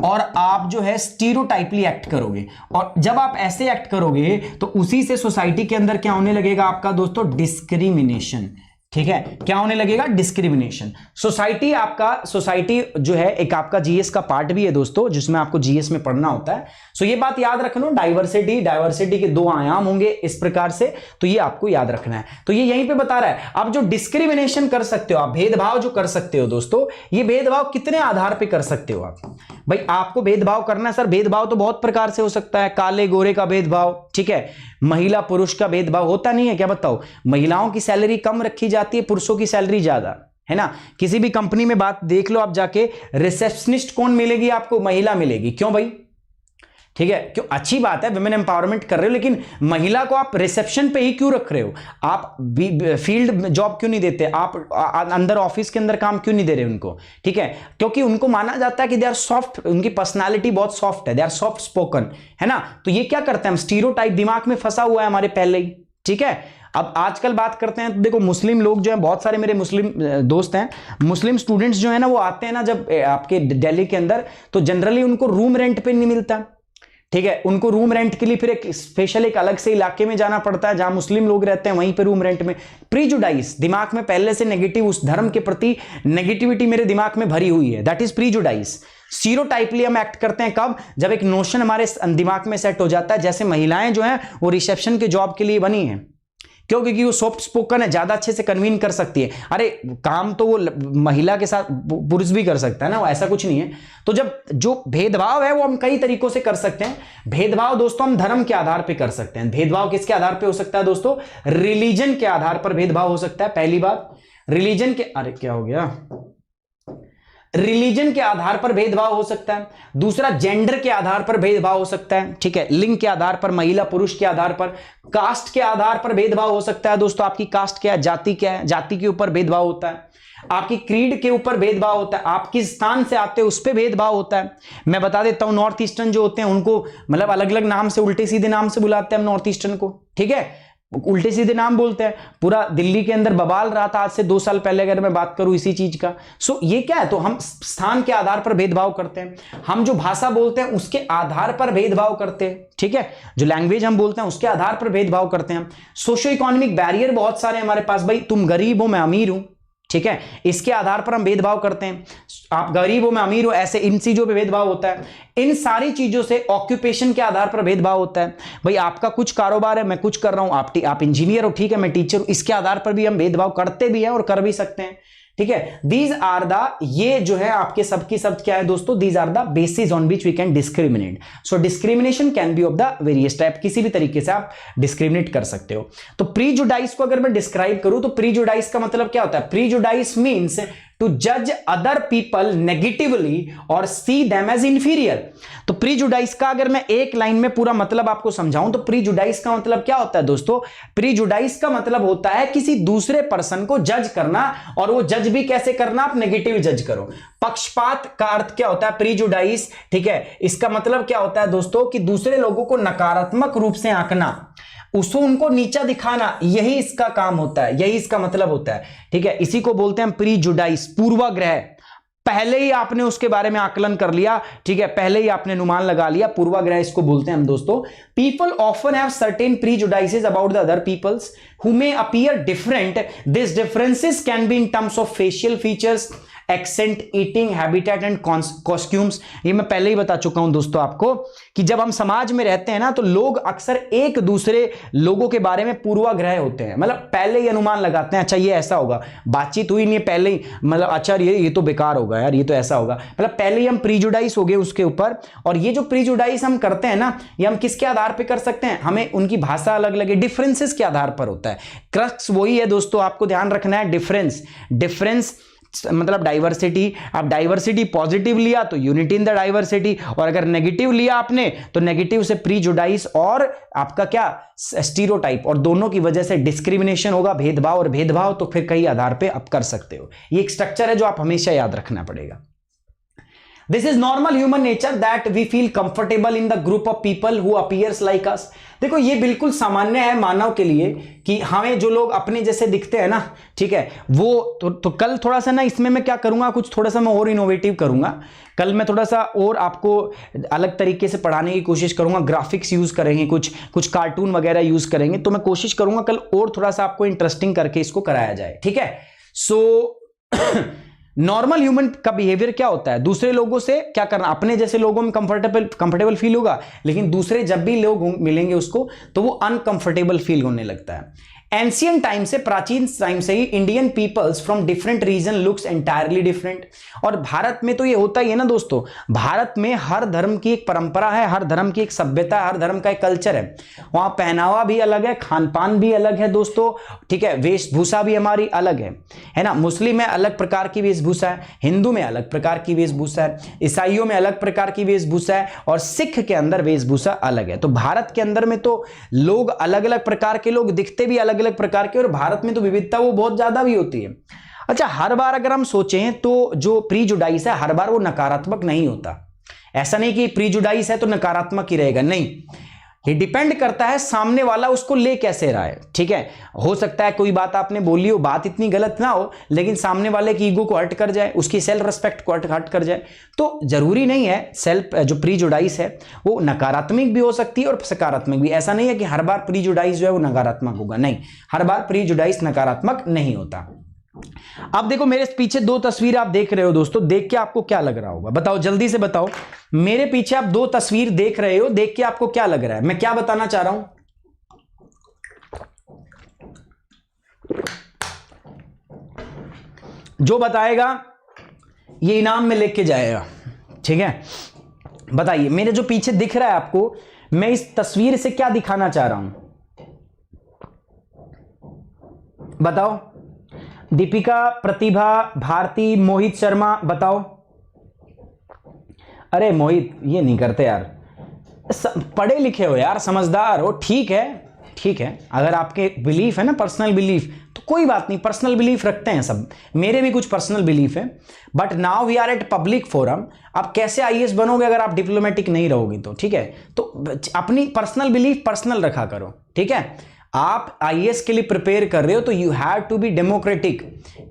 और आप जो है स्टीरियोटाइपली एक्ट करोगे, और जब आप ऐसे एक्ट करोगे तो उसी से सोसाइटी के अंदर क्या होने लगेगा आपका दोस्तों, डिस्क्रिमिनेशन। ठीक है, क्या होने लगेगा, डिस्क्रिमिनेशन। सोसाइटी जो है एक आपका जीएस का पार्ट भी है दोस्तों, जिसमें आपको जीएस में पढ़ना होता है। सो ये बात याद रखना, डाइवर्सिटी के दो आयाम होंगे इस प्रकार से, तो ये आपको याद रखना है। तो ये यहीं पे बता रहा है, आप जो डिस्क्रिमिनेशन कर सकते हो, आप भेदभाव जो कर सकते हो दोस्तों, ये भेदभाव कितने आधार पे कर सकते हो आप, भाई आपको भेदभाव करना है सर, भेदभाव तो बहुत प्रकार से हो सकता है, काले गोरे का भेदभाव, ठीक है, महिला पुरुष का भेदभाव होता नहीं है क्या? बताओ, महिलाओं की सैलरी कम रखी जाती है, पुरुषों की सैलरी ज्यादा है ना। किसी भी कंपनी में बात देख लो आप जाके, रिसेप्शनिस्ट कौन मिलेगी आपको? महिला मिलेगी। क्यों भाई? ठीक है, क्यों? अच्छी बात है, वुमेन एम्पावरमेंट कर रहे हो, लेकिन महिला को आप रिसेप्शन पे ही क्यों रख रहे हो? आप फील्ड जॉब क्यों नहीं देते? आप अंदर ऑफिस के अंदर काम क्यों नहीं दे रहे उनको? ठीक है, क्योंकि उनको माना जाता है कि दे आर सॉफ्ट, उनकी पर्सनालिटी बहुत सॉफ्ट है, दे आर सॉफ्ट स्पोकन, है ना। तो ये क्या करते हैं हम, स्टीरियोटाइप दिमाग में फंसा हुआ है हमारे पहले ही, ठीक है। अब आजकल बात करते हैं तो देखो, मुस्लिम लोग जो हैं, बहुत सारे मेरे मुस्लिम दोस्त हैं, मुस्लिम स्टूडेंट्स जो है ना, वो आते हैं ना जब आपके दिल्ली के अंदर, तो जनरली उनको रूम रेंट पे नहीं मिलता, ठीक है। उनको रूम रेंट के लिए फिर एक स्पेशल एक अलग से इलाके में जाना पड़ता है जहां मुस्लिम लोग रहते हैं, वहीं पे रूम रेंट में। प्रीजुडाइस, दिमाग में पहले से नेगेटिव, उस धर्म के प्रति नेगेटिविटी मेरे दिमाग में भरी हुई है, दैट इज प्रीजुडाइस। स्टीरियोटाइपली हम एक्ट करते हैं कब? जब एक नोशन हमारे दिमाग में सेट हो जाता है, जैसे महिलाएं जो हैं वो रिसेप्शन के जॉब के लिए बनी है, क्यों? क्योंकि वो सॉफ्ट स्पोकन है, ज्यादा अच्छे से कन्वीन कर सकती है। अरे काम तो वो महिला के साथ पुरुष भी कर सकता है ना, वो ऐसा कुछ नहीं है। तो जब जो भेदभाव है वो हम कई तरीकों से कर सकते हैं। भेदभाव दोस्तों हम धर्म के आधार पे कर सकते हैं। भेदभाव किसके आधार पे हो सकता है दोस्तों? रिलीजन के आधार पर भेदभाव हो सकता है, पहली बात। रिलीजन के, अरे क्या हो गया, रिलीजन के आधार पर भेदभाव हो सकता है। दूसरा, जेंडर के आधार पर भेदभाव हो सकता है, ठीक है, लिंग के आधार पर, महिला पुरुष के आधार पर। कास्ट के आधार पर भेदभाव हो सकता है दोस्तों, आपकी कास्ट क्या है, जाति क्या है, जाति के ऊपर भेदभाव होता है। आपकी क्रीड के ऊपर भेदभाव होता है, आप किस स्थान से आते हो उस पर भेदभाव होता है। मैं बता देता हूं, नॉर्थ ईस्टर्न जो होते हैं उनको मतलब अलग अलग नाम से, उल्टे सीधे नाम से बुलाते हैं हम नॉर्थ ईस्टर्न को, ठीक है, उल्टे सीधे नाम बोलते हैं। पूरा दिल्ली के अंदर बवाल रहा था आज से 2 साल पहले, अगर मैं बात करूं इसी चीज का। सो ये क्या है, तो हम स्थान के आधार पर भेदभाव करते हैं। हम जो भाषा बोलते हैं उसके आधार पर भेदभाव करते हैं, ठीक है, जो लैंग्वेज हम बोलते हैं उसके आधार पर भेदभाव करते हैं। सोशो इकोनॉमिक बैरियर बहुत सारे हमारे पास, भाई तुम गरीब हो मैं अमीर हूं, ठीक है, इसके आधार पर हम भेदभाव करते हैं। आप गरीब हो मैं अमीर हो, ऐसे इन चीजों पे भेदभाव होता है। इन सारी चीजों से ऑक्यूपेशन के आधार पर भेदभाव होता है। भाई आपका कुछ कारोबार है, मैं कुछ कर रहा हूं, आप इंजीनियर हो, ठीक है, मैं टीचर हूं, इसके आधार पर भी हम भेदभाव करते भी हैं और कर भी सकते हैं, ठीक है। दीज आर द, ये जो है आपके सबकी सब क्या है दोस्तों, these are the basis on which we can discriminate. So discrimination can be of the various type, किसी भी तरीके से आप डिस्क्रिमिनेट कर सकते हो। तो प्रीजुडाइस को अगर मैं डिस्क्राइब करूं तो प्रीजुडाइस का मतलब क्या होता है? प्रीजुडाइस मीन्स टू जज अदर पीपल नेगेटिवली और सी देम एज इंफीरियर। तो प्रीजुडाइस का अगर मैं एक लाइन में पूरा मतलब आपको समझाऊं तो प्रीजुडाइस का मतलब क्या होता है दोस्तों? प्रीजुडाइस का मतलब होता है किसी दूसरे पर्सन को जज करना, और वो जज भी कैसे करना? आप नेगेटिव जज करो। पक्षपात का अर्थ क्या होता है? प्रीजुडाइस, ठीक है, इसका मतलब क्या होता है दोस्तों कि दूसरे लोगों को नकारात्मक रूप से आंकना, उसको उनको नीचा दिखाना, यही इसका काम होता है, यही इसका मतलब होता है, ठीक है। इसी को बोलते हैं प्रीजुडाइस, पूर्वाग्रह। पहले ही आपने उसके बारे में आकलन कर लिया, ठीक है, पहले ही आपने अनुमान लगा लिया, पूर्वाग्रह इसको बोलते हैं हम दोस्तों। People often have certain prejudices about the other peoples who may appear different. This differences can be in terms of facial features, accent, eating habitat and costumes. ये मैं पहले ही बता चुका हूं दोस्तों आपको कि जब हम समाज में रहते हैं ना तो लोग अक्सर एक दूसरे लोगों के बारे में पूर्वाग्रह होते हैं, मतलब पहले ही अनुमान लगाते हैं, अच्छा ये ऐसा होगा, बातचीत हुई नहीं है पहले ही, मतलब अच्छा ये तो बेकार होगा यार, ये तो ऐसा होगा, मतलब पहले ही हम प्रीजुडाइस हो गए उसके ऊपर। और ये जो प्रीजुडाइस हम करते हैं ना, ये हम किसके आधार पर कर सकते हैं? हमें उनकी भाषा अलग लगे, डिफरेंसेस के आधार पर होता है। क्रक्स वही है दोस्तों, आपको ध्यान रखना है, डिफरेंस मतलब डाइवर्सिटी। आप डाइवर्सिटी पॉजिटिव लिया तो यूनिटी इन द डाइवर्सिटी, और अगर नेगेटिव लिया आपने तो नेगेटिव से प्रीजुडाइस और आपका क्या, स्टीरियोटाइप, और दोनों की वजह से डिस्क्रिमिनेशन होगा, भेदभाव, और भेदभाव तो फिर कई आधार पे आप कर सकते हो। ये एक स्ट्रक्चर है जो आप हमेशा याद रखना पड़ेगा। This is normal human nature that we feel comfortable in the group of people who appears like us। देखो ये बिल्कुल सामान्य है मानव के लिए कि हमें जो लोग अपने जैसे दिखते हैं ना, ठीक है, वो तो कल थोड़ा सा ना इसमें मैं क्या करूंगा, कुछ थोड़ा सा मैं और इनोवेटिव करूंगा। कल मैं थोड़ा सा और आपको अलग तरीके से पढ़ाने की कोशिश करूंगा, ग्राफिक्स यूज करेंगे, कुछ कार्टून वगैरह यूज करेंगे, तो मैं कोशिश करूंगा कल और थोड़ा सा आपको इंटरेस्टिंग करके इसको कराया जाए, ठीक है। सो नॉर्मल ह्यूमन का बिहेवियर क्या होता है? दूसरे लोगों से क्या करना, अपने जैसे लोगों में कंफर्टेबल फील होगा, लेकिन दूसरे जब भी लोग मिलेंगे उसको तो वो अनकंफर्टेबल फील होने लगता है। एंशियंट टाइम से, प्राचीन टाइम से ही Indian peoples from different region looks entirely different. और भारत में तो ये होता ही है ना दोस्तों, भारत में हर धर्म की एक परंपरा है, हर धर्म की एक सभ्यता है, हर धर्म का एक कल्चर है। वहां पहनावा भी अलग है, खान पान भी अलग है दोस्तों, ठीक है, वेशभूषा भी हमारी अलग है ना। मुस्लिम में अलग प्रकार की वेशभूषा है, हिंदू में अलग प्रकार की वेशभूषा है, ईसाइयों में अलग प्रकार की वेशभूषा है, और सिख के अंदर वेशभूषा अलग है। तो भारत के अंदर में तो लोग अलग अलग प्रकार के लोग दिखते भी अलग अलग प्रकार के, और भारत में तो विविधता वो बहुत ज्यादा भी होती है। अच्छा, हर बार अगर हम सोचें तो जो प्रीजुडाइस है हर बार वो नकारात्मक नहीं होता। ऐसा नहीं कि प्रीजुडाइस है तो नकारात्मक ही रहेगा, नहीं, ये डिपेंड करता है सामने वाला उसको ले कैसे रहा है। ठीक है, हो सकता है कोई बात आपने बोली हो, बात इतनी गलत ना हो, लेकिन सामने वाले की ईगो को हर्ट कर जाए, उसकी सेल्फ रेस्पेक्ट को हर्ट कर जाए। तो जरूरी नहीं है, सेल्फ जो प्रीजुडाइस है वो नकारात्मक भी हो सकती है और सकारात्मक भी। ऐसा नहीं है कि हर बार प्रीजुडाइस जो है वो नकारात्मक होगा, नहीं, हर बार प्रीजुडाइस नकारात्मक नहीं होता। अब देखो मेरे पीछे दो तस्वीर आप देख रहे हो दोस्तों, देख के आपको क्या लग रहा होगा, बताओ जल्दी से बताओ। मेरे पीछे आप दो तस्वीर देख रहे हो, देख के आपको क्या लग रहा है, मैं क्या बताना चाह रहा हूं? जो बताएगा ये इनाम में लेके जाएगा, ठीक है। बताइए मेरे जो पीछे दिख रहा है आपको, मैं इस तस्वीर से क्या दिखाना चाह रहा हूं, बताओ। दीपिका, प्रतिभा, भारती, मोहित शर्मा, बताओ। अरे मोहित, ये नहीं करते यार, पढ़े लिखे हो यार, समझदार हो, ठीक है ठीक है। अगर आपके बिलीफ है ना, पर्सनल बिलीफ, तो कोई बात नहीं, पर्सनल बिलीफ रखते हैं सब, मेरे भी कुछ पर्सनल बिलीफ है, but now we are at public forum. आप कैसे आईएएस बनोगे अगर आप डिप्लोमेटिक नहीं रहोगे तो, ठीक है। तो अपनी पर्सनल बिलीफ पर्सनल रखा करो, ठीक है। आप आईएएस के लिए प्रिपेयर कर रहे हो तो you have to be democratic,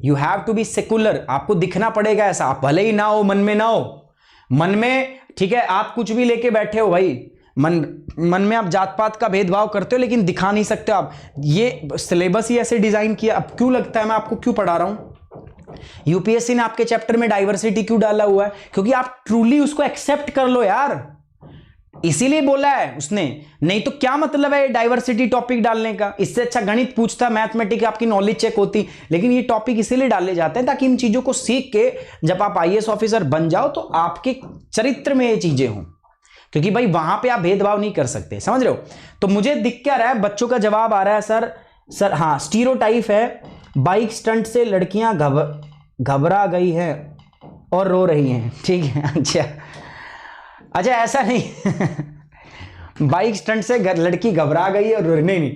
you have to be secular, आपको दिखना पड़ेगा ऐसा, आप भले ही ना हो, मन में ना हो, मन में, ठीक है, आप कुछ भी लेके बैठे हो भाई, मन में आप जात पात का भेदभाव करते हो, लेकिन दिखा नहीं सकते आप। ये सिलेबस ही ऐसे डिजाइन किया, अब क्यों लगता है मैं आपको क्यों पढ़ा रहा हूं? यूपीएससी ने आपके चैप्टर में डाइवर्सिटी क्यों डाला हुआ है? क्योंकि आप ट्रूली उसको एक्सेप्ट कर लो यार, इसीलिए बोला है उसने, नहीं तो क्या मतलब है डाइवर्सिटी टॉपिक डालने का? इससे अच्छा गणित पूछता, मैथमेटिक्स आपकी नॉलेज चेक होती, लेकिन ये टॉपिक इसीलिए डाले जाते हैं ताकि इन चीजों को सीख के जब आप आईएएस ऑफिसर बन जाओ तो आपके चरित्र में ये चीजें हों, क्योंकि भाई वहां पे आप भेदभाव नहीं कर सकते, समझ रहे हो। तो मुझे दिख क्या रहा है, बच्चों का जवाब आ रहा है सर हाँ, स्टीरियोटाइप है, बाइक स्टंट से लड़कियां घबरा गई है और रो रही हैं, ठीक है। अच्छा ऐसा नहीं बाइक स्टंट से लड़की घबरा गई है और रोने नहीं,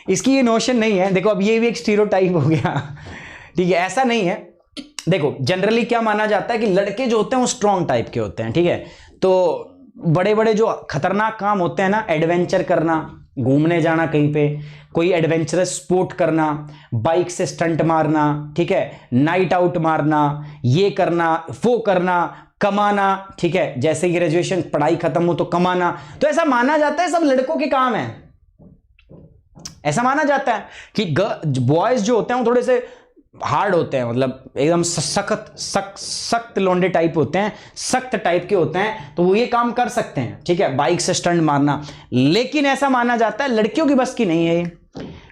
इसकी ये नोशन नहीं है। देखो अब ये भी एक स्टीरियोटाइप हो गया, ठीक है, ऐसा नहीं है। देखो जनरली क्या माना जाता है कि लड़के जो होते हैं वो स्ट्रॉन्ग टाइप के होते हैं, ठीक है। तो बड़े बड़े जो खतरनाक काम होते हैं ना, एडवेंचर करना, घूमने जाना कहीं पे, कोई एडवेंचरस स्पोर्ट करना, बाइक से स्टंट मारना, ठीक है, नाइट आउट मारना, ये करना वो करना, कमाना, ठीक है, जैसे ग्रेजुएशन पढ़ाई खत्म हो तो कमाना, तो ऐसा माना जाता है सब लड़कों के काम है। ऐसा माना जाता है कि बॉयज जो होते हैं वो थोड़े से हार्ड होते हैं, मतलब एकदम सख्त लोंडे टाइप होते हैं, सख्त टाइप के होते हैं, तो वो ये काम कर सकते हैं, ठीक है, बाइक से स्टंट मारना। लेकिन ऐसा माना जाता है लड़कियों की बस की नहीं है ये,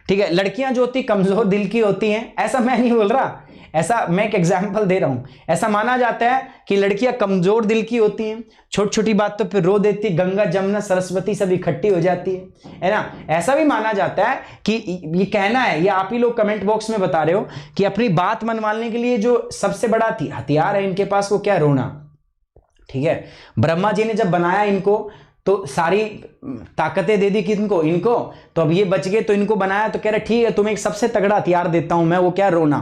ठीक है। लड़कियां जो होती कमजोर दिल की होती हैं, ऐसा मैं नहीं बोल रहा, ऐसा मैं एक एग्जाम्पल दे रहा हूं। ऐसा माना जाता है कि लड़कियां कमजोर दिल की होती हैं, छोटी छोटी बातों पे रो देती, गंगा जमुना सरस्वती सब इकट्ठी हो जाती है ना। ऐसा भी माना जाता है कि ये कहना है, ये आप ही लोग कमेंट बॉक्स में बता रहे हो कि अपनी बात मनवाने के लिए जो सबसे बड़ा हथियार है इनके पास वो क्या, रोना, ठीक है। ब्रह्मा जी ने जब बनाया इनको तो सारी ताकतें दे दी कि इनको तो अब ये बच गए, तो इनको बनाया तो कह रहे ठीक है तुम्हें एक सबसे तगड़ा हथियार देता हूं मैं, वो क्या, रोना,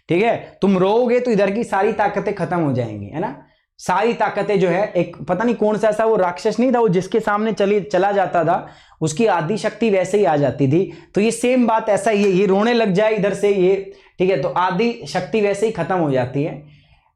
ठीक है। तुम रोओगे तो इधर की सारी ताकतें खत्म हो जाएंगी, है ना। सारी ताकतें जो है, एक पता नहीं कौन सा ऐसा वो राक्षस नहीं था, वो जिसके सामने चला जाता था उसकी आदि शक्ति वैसे ही आ जाती थी। तो ये सेम बात ऐसा ही है, ये रोने लग जाए इधर से ये, ठीक है, तो आदि शक्ति वैसे ही खत्म हो जाती है।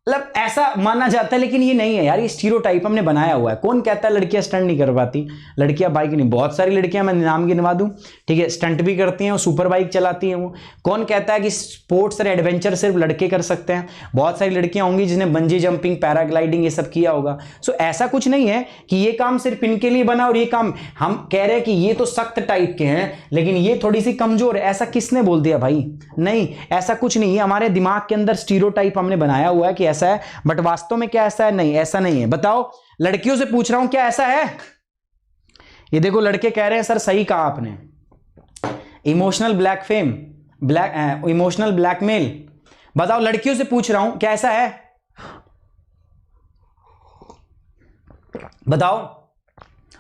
मतलब ऐसा माना जाता है, लेकिन ये नहीं है यार, ये स्टीरियोटाइप हमने बनाया हुआ है। कौन कहता है लड़कियां स्टंट नहीं कर पाती, लड़कियां बाइक नहीं, बहुत सारी लड़कियां, मैं नाम गिनवा दूं, ठीक है, स्टंट भी करती हैं, वो सुपर बाइक चलाती हैं वो। कौन कहता है कि स्पोर्ट्स और एडवेंचर सिर्फ लड़के कर सकते हैं, बहुत सारी लड़कियां होंगी जिन्हें बंजी जंपिंग, पैराग्लाइडिंग ये सब किया होगा। सो ऐसा कुछ नहीं है कि ये काम सिर्फ इनके लिए बना और ये काम हम कह रहे हैं कि ये तो सख्त टाइप के हैं लेकिन ये थोड़ी सी कमजोर है, ऐसा किसने बोल दिया भाई? नहीं, ऐसा कुछ नहीं है, हमारे दिमाग के अंदर स्टीरियोटाइप हमने बनाया हुआ है कि ऐसा है, बट वास्तव में क्या ऐसा है? नहीं, ऐसा नहीं है। बताओ, लड़कियों से पूछ रहा हूं, क्या ऐसा है? ये देखो लड़के कह रहे हैं सर सही कहा आपने, इमोशनल इमोशनल ब्लैकमेल। बताओ, लड़कियों से पूछ रहा हूं, क्या ऐसा है? बताओ,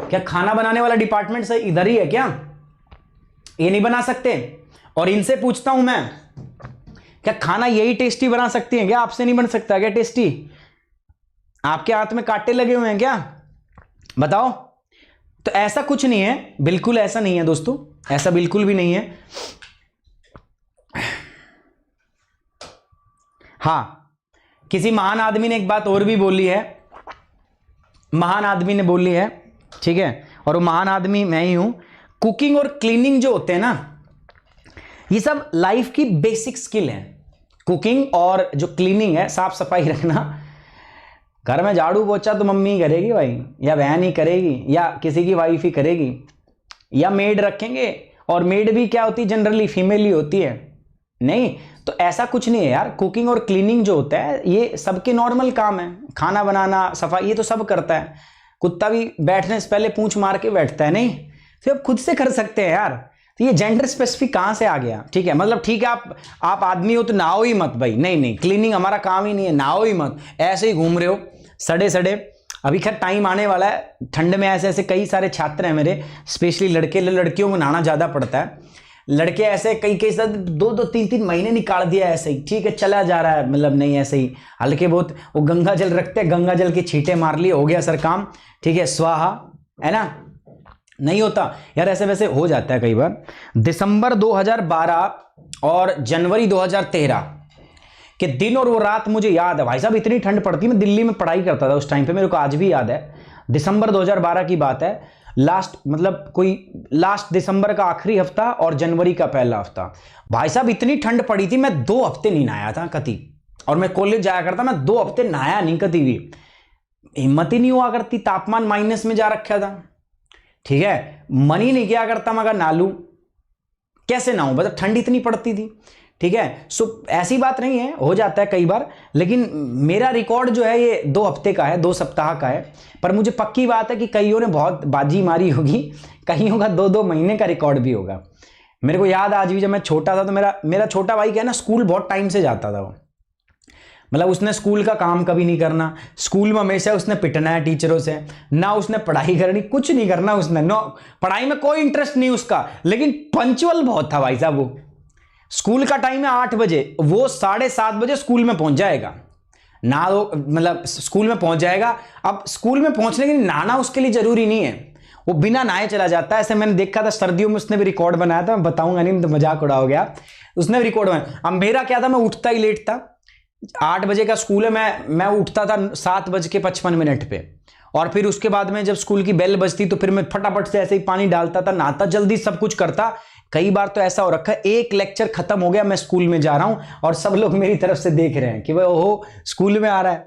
क्या खाना बनाने वाला डिपार्टमेंट से इधर ही है क्या? ये नहीं बना सकते? और इनसे पूछता हूं मैं, क्या खाना यही टेस्टी बना सकती हैं क्या? आपसे नहीं बन सकता क्या टेस्टी? आपके हाथ में कांटे लगे हुए हैं क्या? बताओ। तो ऐसा कुछ नहीं है, बिल्कुल ऐसा नहीं है दोस्तों, ऐसा बिल्कुल भी नहीं है। हां, किसी महान आदमी ने एक बात और भी बोली है, महान आदमी ने बोली है, ठीक है, और वो महान आदमी मैं ही हूं। कुकिंग और क्लीनिंग जो होते हैं ना, ये सब लाइफ की बेसिक स्किल है। कुकिंग और जो क्लीनिंग है, साफ सफाई रखना, घर में झाड़ू पोछा तो मम्मी करेगी भाई, या बहन ही करेगी, या किसी की वाइफ ही करेगी, या मेड रखेंगे, और मेड भी क्या होती है? जनरली फीमेल ही होती है। नहीं, तो ऐसा कुछ नहीं है यार। कुकिंग और क्लीनिंग जो होता है ये सबके नॉर्मल काम है, खाना बनाना, सफाई, ये तो सब करता है। कुत्ता भी बैठने से पहले पूंछ मार के बैठता है, नहीं? तो आप खुद से कर सकते हैं यार। तो ये जेंडर स्पेसिफिक कहां से आ गया? ठीक है, मतलब ठीक है, आप आदमी हो तो नहाओ ही मत भाई, नहीं नहीं, क्लीनिंग हमारा काम ही नहीं है, नहाओ ही मत, ऐसे ही घूम रहे हो सड़े सड़े। अभी खैर टाइम आने वाला है, ठंड में ऐसे ऐसे कई सारे छात्र हैं मेरे, स्पेशली लड़के, लड़कियों को नहाना ज्यादा पड़ता है। लड़के ऐसे कई कई साथ 2-2-3-3 महीने निकाल दिया ऐसे ही, ठीक है, चला जा रहा है, मतलब नहीं ऐसे ही हल्के बहुत, वो गंगा जल रखते हैं, गंगा जल के छींटे मार लिए, हो गया सर काम, ठीक है, स्वाहा, है ना? नहीं होता यार, ऐसे वैसे हो जाता है कई बार। दिसंबर 2012 और जनवरी 2013 के दिन और वो रात मुझे याद है भाई साहब, इतनी ठंड पड़ती, मैं दिल्ली में पढ़ाई करता था उस टाइम पे, मेरे को आज भी याद है। दिसंबर 2012 की बात है, लास्ट दिसंबर का आखिरी हफ्ता और जनवरी का पहला हफ्ता। भाई साहब इतनी ठंड पड़ी थी, मैं 2 हफ्ते नहीं नहाया था कति, और मैं कॉलेज जाया करता, मैं 2 हफ्ते नहाया नहीं कति भी, हिम्मत ही नहीं हुआ करती, तापमान माइनस में जा रखा था, ठीक है, मन ही नहीं किया करता मगर नालू कैसे ना हो, मतलब ठंड इतनी पड़ती थी, ठीक है। सो ऐसी बात नहीं है, हो जाता है कई बार, लेकिन मेरा रिकॉर्ड जो है ये 2 हफ्ते का है, 2 सप्ताह का है। पर मुझे पक्की बात है कि कईयों ने बहुत बाजी मारी होगी, कईयों का 2-2 महीने का रिकॉर्ड भी होगा। मेरे को याद आज भी, जब मैं छोटा था तो मेरा छोटा भाई क्या है ना, स्कूल बहुत टाइम से जाता था वो, मतलब उसने स्कूल का काम कभी नहीं करना, स्कूल में हमेशा उसने पिटना है टीचरों से, ना उसने पढ़ाई करनी, कुछ नहीं करना उसने, नो पढ़ाई में कोई इंटरेस्ट नहीं उसका, लेकिन पंचुअल बहुत था भाई साहब वो। स्कूल का टाइम है 8 बजे, वो 7:30 बजे स्कूल में पहुंच जाएगा, ना वो मतलब स्कूल में पहुंच जाएगा। अब स्कूल में पहुंचने के लिए नहाना उसके लिए जरूरी नहीं है, वो बिना नहाए चला जाता है। ऐसे मैंने देखा था सर्दियों में, उसने भी रिकॉर्ड बनाया था, मैं बताऊंगा नहीं तो मजाक उड़ा हो गया, उसने भी रिकॉर्ड बनाया। अब मेरा क्या था, मैं उठता ही लेट था, 8 बजे का स्कूल है, मैं उठता था 7:55 पे, और फिर उसके बाद में जब स्कूल की बेल बजती तो फिर मैं फटाफट से ऐसे ही पानी डालता था, नहाता, जल्दी सब कुछ करता। कई बार तो ऐसा हो रखा है, एक लेक्चर खत्म हो गया, मैं स्कूल में जा रहा हूं और सब लोग मेरी तरफ से देख रहे हैं कि भाई ओहो स्कूल में आ रहा है,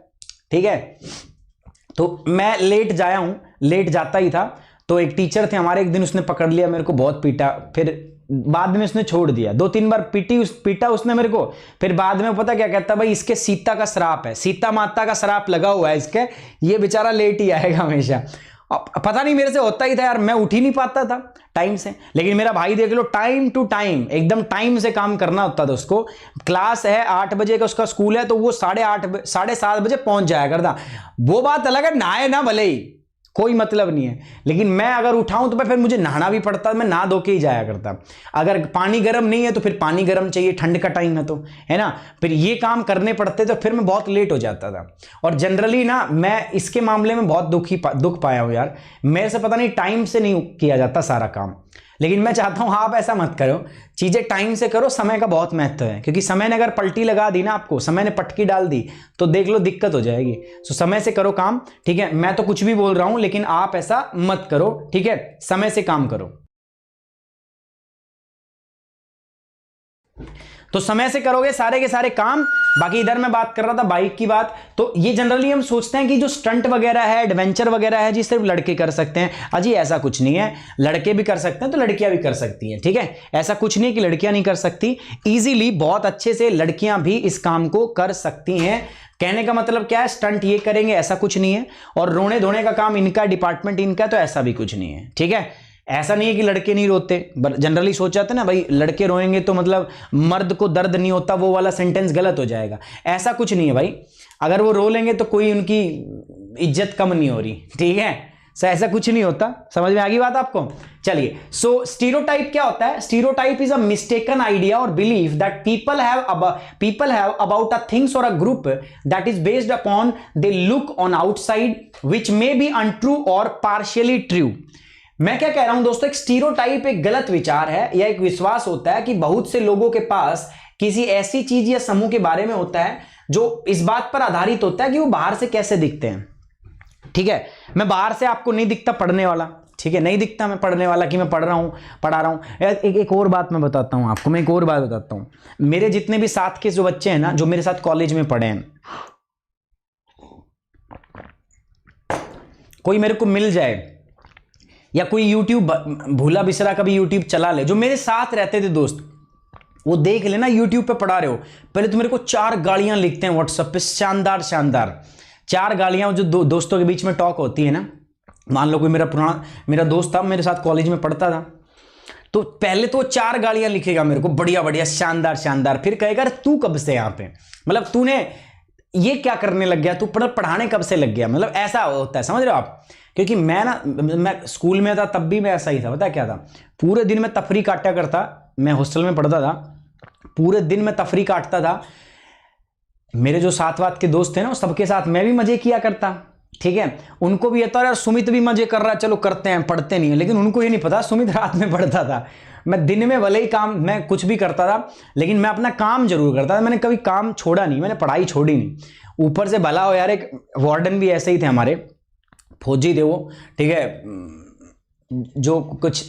ठीक है। तो मैं लेट जाता ही था। तो एक टीचर थे हमारे, एक दिन उसने पकड़ लिया मेरे को, बहुत पीटा, फिर बाद में उसने छोड़ दिया, 2-3 बार पीटा उसने मेरे को। फिर बाद में पता क्या कहता, भाई इसके सीता का श्राप है, सीता माता का श्राप लगा हुआ है इसके, ये बेचारा लेट ही आएगा हमेशा। पता नहीं मेरे से होता ही था यार, मैं उठ ही नहीं पाता था टाइम से। लेकिन मेरा भाई देख लो, टाइम टू टाइम, एकदम टाइम से काम करना होता था उसको। क्लास है 8 बजे का उसका स्कूल है, तो वो 8:30 7:30 बजे पहुंच जाया करता। वो बात अलग है, नहाए ना भले ही, कोई मतलब नहीं है, लेकिन मैं अगर उठाऊं तो फिर मुझे नहाना भी पड़ता, मैं नहा धो के ही जाया करता। अगर पानी गर्म नहीं है तो फिर पानी गर्म चाहिए, ठंड का टाइम है तो, है ना, फिर ये काम करने पड़ते, तो फिर मैं बहुत लेट हो जाता था। और जनरली ना मैं इसके मामले में बहुत दुख पाया हूं यार, मेरे से पता नहीं टाइम से नहीं किया जाता सारा काम। लेकिन मैं चाहता हूं आप ऐसा मत करो, चीजें टाइम से करो, समय का बहुत महत्व है, क्योंकि समय ने अगर पलटी लगा दी ना आपको, समय ने पटकी डाल दी तो देख लो दिक्कत हो जाएगी। तो समय से करो काम, ठीक है। मैं तो कुछ भी बोल रहा हूं लेकिन आप ऐसा मत करो, ठीक है, समय से काम करो। तो समय से करोगे सारे के सारे काम। बाकी इधर मैं बात कर रहा था बाइक की बात, तो ये जनरली हम सोचते हैं कि जो स्टंट वगैरह है, एडवेंचर वगैरह है जी सिर्फ लड़के कर सकते हैं। अजी ऐसा कुछ नहीं है, लड़के भी कर सकते हैं तो लड़कियां भी कर सकती हैं, ठीक है। ऐसा कुछ नहीं कि लड़कियां नहीं कर सकती, इजीली बहुत अच्छे से लड़कियां भी इस काम को कर सकती हैं। कहने का मतलब क्या है, स्टंट ये करेंगे ऐसा कुछ नहीं है, और रोने धोने का काम इनका, डिपार्टमेंट इनका, तो ऐसा भी कुछ नहीं है, ठीक है। ऐसा नहीं है कि लड़के नहीं रोते, जनरली सोच जाते ना भाई लड़के रोएंगे तो मतलब मर्द को दर्द नहीं होता, वो वाला सेंटेंस गलत हो जाएगा। ऐसा कुछ नहीं है भाई, अगर वो रो लेंगे तो कोई उनकी इज्जत कम नहीं हो रही, ठीक है। सो ऐसा कुछ नहीं होता, समझ में आ गई बात आपको। चलिए, सो स्टीरियोटाइप क्या होता है? Stereotype is a mistaken idea और belief that people have about a things और a group that is based upon they look on outside which may be untrue और पार्शियली ट्रू। मैं क्या कह रहा हूं दोस्तों, एक स्टीरियोटाइप एक गलत विचार है या एक विश्वास होता है कि बहुत से लोगों के पास किसी ऐसी चीज या समूह के बारे में होता है जो इस बात पर आधारित होता है कि वो बाहर से कैसे दिखते हैं, ठीक है। मैं बाहर से आपको नहीं दिखता पढ़ने वाला, ठीक है, नहीं दिखता मैं पढ़ने वाला कि मैं पढ़ा रहा हूं। एक और बात मैं बताता हूं आपको, मैं एक और बात बताता हूं। मेरे जितने भी साथ के जो बच्चे हैं ना, जो मेरे साथ कॉलेज में पढ़े हैं, कोई मेरे को मिल जाए या कोई यूट्यूब भूला बिसरा कभी यूट्यूब चला ले, जो मेरे साथ रहते थे दोस्त, वो देख लेना यूट्यूब पे पढ़ा रहे हो, पहले तो मेरे को 4 गालियां लिखते हैं व्हाट्सएप पे, शानदार शानदार 4 गालियां जो दोस्तों के बीच में टॉक होती है ना। मान लो कोई मेरा दोस्त था, मेरे साथ कॉलेज में पढ़ता था, तो पहले तो 4 गालियां लिखेगा मेरे को, बढ़िया बढ़िया शानदार शानदार, फिर कहेगा तू कब से यहाँ पे, मतलब तूने ये क्या करने लग गया, तू पढ़ाने कब से लग गया, मतलब ऐसा होता है, समझ रहे हो आप। क्योंकि मैं स्कूल में था तब भी मैं ऐसा ही था, पता क्या था, पूरे दिन में तफरी काटा करता, मैं हॉस्टल में पढ़ता था, पूरे दिन में तफरी काटता था। मेरे जो साथ के दोस्त थे ना, सबके साथ मैं भी मजे किया करता, ठीक है। उनको भी ये था यार सुमित भी मजे कर रहा है, चलो करते हैं, पढ़ते नहीं है, लेकिन उनको ये नहीं पता सुमित रात में पढ़ता था। मैं दिन में भले ही काम, मैं कुछ भी करता था, लेकिन मैं अपना काम जरूर करता था, मैंने कभी काम छोड़ा नहीं, मैंने पढ़ाई छोड़ी नहीं। ऊपर से भला हो यार, एक वार्डन भी ऐसे ही थे हमारे, फौजी थे वो, ठीक है, जो कुछ